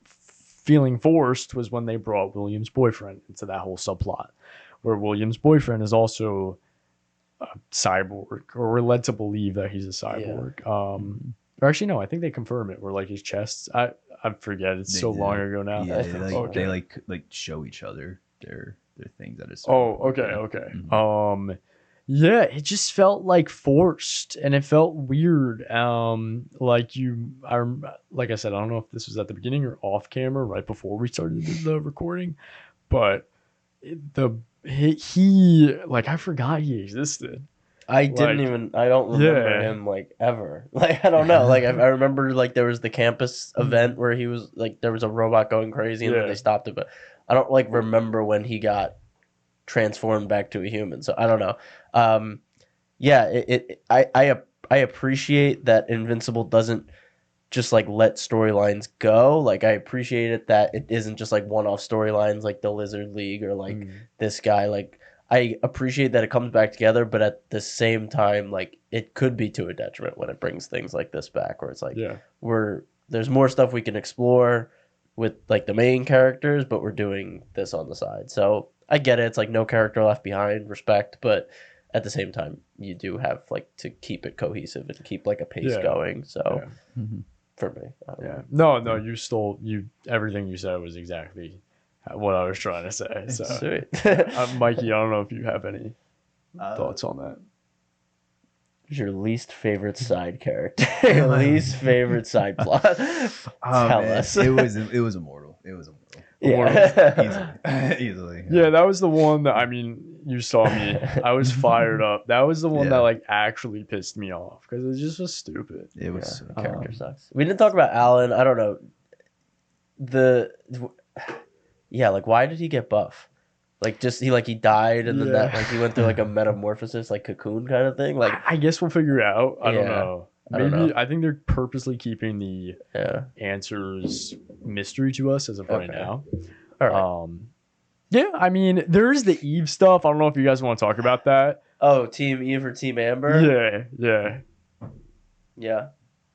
feeling forced was when they brought William's boyfriend into that whole subplot, where William's boyfriend is also a cyborg, or we're led to believe that he's a cyborg. Or actually, no, I think they confirm it. Where like his chests, I forget. It's so long ago now. Yeah, they like show each other their things at a certain point. Okay. Yeah, it just felt like forced, and it felt weird. Like I said, I don't know if this was at the beginning or off camera, right before we started the recording, but he like I forgot he existed. I don't remember him like ever. Like I don't know. Like I remember like there was the campus event where he was like there was a robot going crazy and then they stopped it, but I don't like remember when he got transformed back to a human. So I don't know. I appreciate that Invincible doesn't just like let storylines go. Like I appreciate it that it isn't just like one-off storylines like the Lizard League or like this guy. Like I appreciate that it comes back together, but at the same time, like it could be to a detriment when it brings things like this back, where it's like there's more stuff we can explore with like the main characters, but we're doing this on the side. So I get it. It's like no character left behind, respect, but at the same time, you do have like to keep it cohesive and keep like a pace going. So for me, no, everything you said was exactly what I was trying to say. So, sweet. Mikey, I don't know if you have any thoughts on that. Who's your least favorite side character? Least favorite side plot? Tell us. It was Immortal. Yeah. Easily. Yeah, that was the one that, I mean, you saw me. I was fired up. That was the one that like actually pissed me off because it just was stupid. It was the character sucks. We didn't talk about Alan. I don't know. Like why did he get buff? Like just he died and then that like he went through like a metamorphosis like cocoon kind of thing. Like I guess we'll figure it out. I don't know. Maybe I think they're purposely keeping the answers mystery to us as of right now. All right. Yeah, I mean, there's the Eve stuff. I don't know if you guys want to talk about that. Oh, Team Eve or Team Amber? Yeah. Yeah.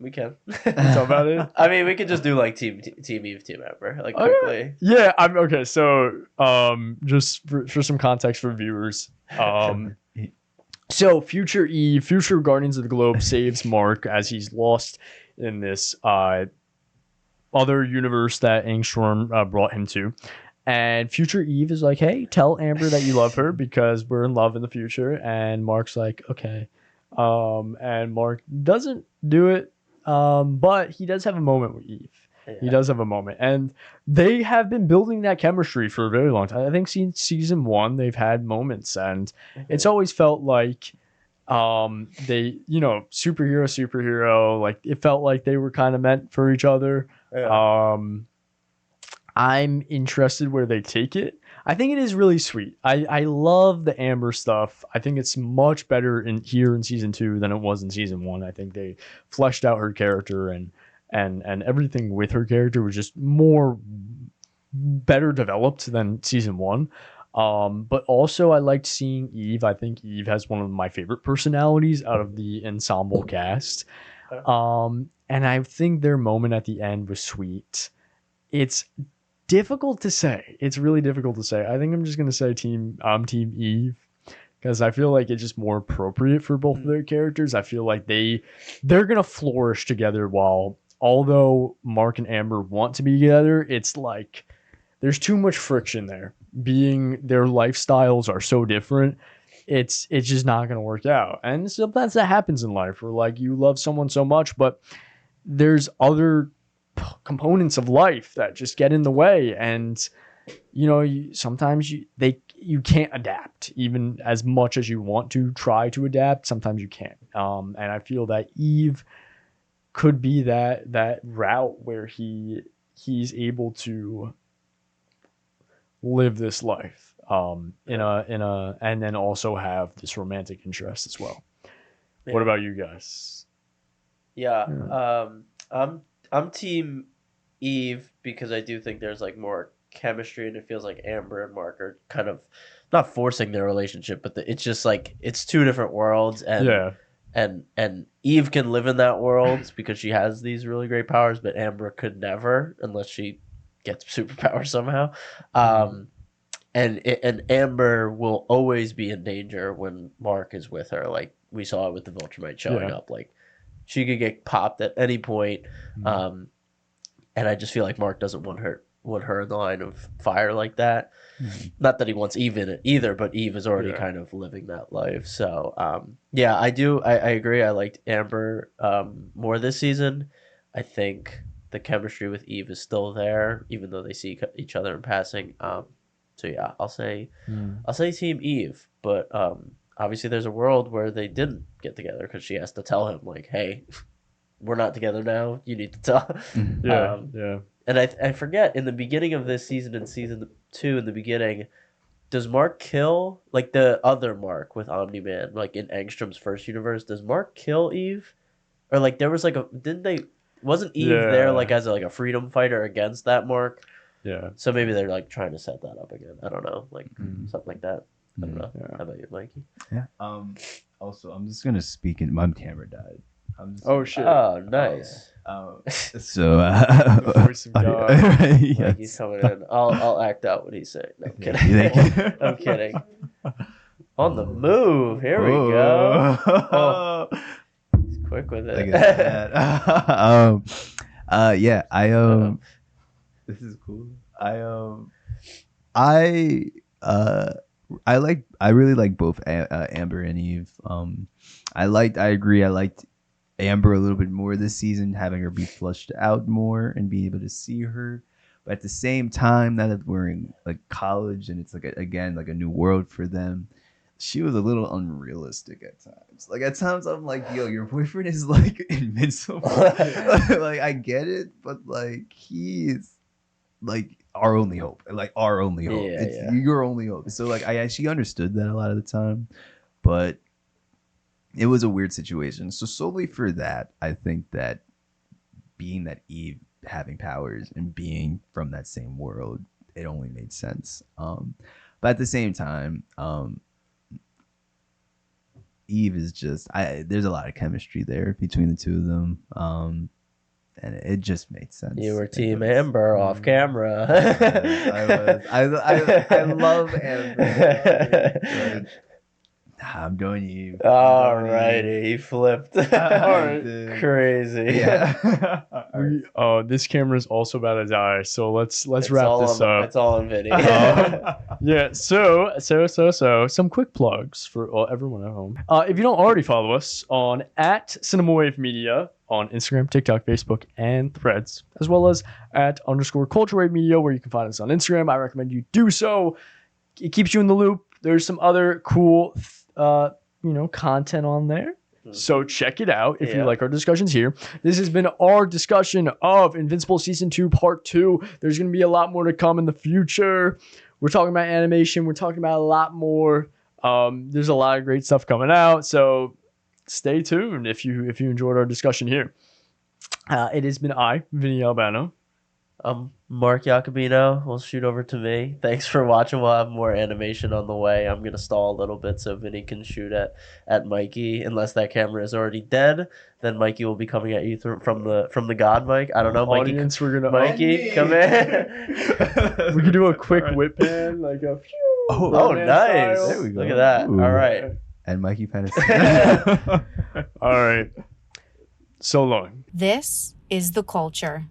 We can. Talk about it. I mean, we could just do like team Eve, team Amber, like quickly. Yeah, I'm okay. So, just for some context for viewers, so future Eve, future Guardians of the Globe saves Mark as he's lost in this other universe that Angstrom brought him to. And future Eve is like, hey, tell Amber that you love her because we're in love in the future. And Mark's like, okay. And Mark doesn't do it, but he does have a moment with Eve. Yeah. He does have a moment. And they have been building that chemistry for a very long time. I think since season 1, they've had moments. And it's always felt like they, superhero, like it felt like they were kind of meant for each other. Yeah. I'm interested where they take it. I think it is really sweet. I love the Amber stuff. I think it's much better in season 2 than it was in season 1. I think they fleshed out her character and everything with her character was just better developed than season 1. But also I liked seeing Eve. I think Eve has one of my favorite personalities out of the ensemble cast. And I think their moment at the end was sweet. It's difficult to say. It's really difficult to say. I think I'm just gonna say team Eve because I feel like it's just more appropriate for both of their characters. I feel like they're gonna flourish together. Although Mark and Amber want to be together, it's like there's too much friction there. Being their lifestyles are so different, it's just not gonna work out. And sometimes that happens in life where like you love someone so much, but there's other components of life that just get in the way, and sometimes you can't adapt even as much as you want to try to adapt. Sometimes you can't, and I feel that Eve could be that route where he's able to live this life and then also have this romantic interest as well. Yeah. What about you guys? I'm team Eve because I do think there's like more chemistry, and it feels like Amber and Mark are kind of not forcing their relationship, but it's just like it's two different worlds, and and Eve can live in that world because she has these really great powers, but Amber could never unless she gets superpowers somehow. And Amber will always be in danger when Mark is with her. Like we saw it with the Viltrumite showing up, like. She could get popped at any point, and I just feel like Mark doesn't want her in the line of fire like that. Not that he wants Eve in it either, but Eve is already kind of living that life. So I do. I agree. I liked Amber more this season. I think the chemistry with Eve is still there, even though they see each other in passing. I'll say Team Eve, but obviously there's a world where they didn't get together because she has to tell him like, hey, we're not together now, you need to tell. And I forget, in the beginning of this season, in season 2, in the beginning, does Mark kill like the other Mark with Omni-Man, like in Angstrom's first universe? Does Mark kill Eve, or like there was like wasn't Eve there like as a freedom fighter against that Mark? So maybe they're like trying to set that up again. I don't know, like something like that. I don't know. How about you, Mikey? Also, I'm just gonna speak in. My camera died. Shit! Oh, nice. So the voice of God. Mikey's coming in. I'll act out what he's saying. No, I'm kidding. I'm kidding. On the move. Here we go. Oh, he's quick with it. Look at that. This is cool. I really like both Amber and Eve. I agree. I liked Amber a little bit more this season, having her be flushed out more and be able to see her. But at the same time, now that we're in like college and it's like a new world for them, she was a little unrealistic at times. Like at times I'm like, yo, your boyfriend is like invincible. Like I get it, but like he's like our only hope. Like our only hope. It's your only hope. So like I actually understood that a lot of the time, but it was a weird situation. So solely for that, I think that being that Eve having powers and being from that same world, it only made sense. But at the same time, Eve is just there's a lot of chemistry there between the two of them. And it just made sense. You were Team Amber off camera. I love Amber. I'm going Eve. Alrighty, he flipped. Crazy. Yeah. This camera is also about to die, so let's It's wrap all this on, up. It's all on Vinny. Yeah, so some quick plugs for everyone at home. If you don't already follow us on @CinemaWave Media on Instagram, TikTok, Facebook, and Threads, as well as @_CultureWave Media, where you can find us on Instagram. I recommend you do so. It keeps you in the loop. There's some other cool content on there. So check it out if you like our discussions here. This has been our discussion of Invincible Season 2 Part 2. There's going to be a lot more to come in the future. We're talking about animation. We're talking about a lot more. There's a lot of great stuff coming out. So stay tuned if you enjoyed our discussion here. It has been Vinny Albano. Mark Jacobino will shoot over to me. Thanks for watching. We'll have more animation on the way. I'm going to stall a little bit so Vinny can shoot at Mikey. Unless that camera is already dead, then Mikey will be coming at you from the God mic. I don't know. Audience, Mikey, come in. We can do a quick whip pan, like a phew. Oh, nice. Style. There we go. Look at that. Ooh. All right. And Mikey Fantasy. All right. So long. This is the culture.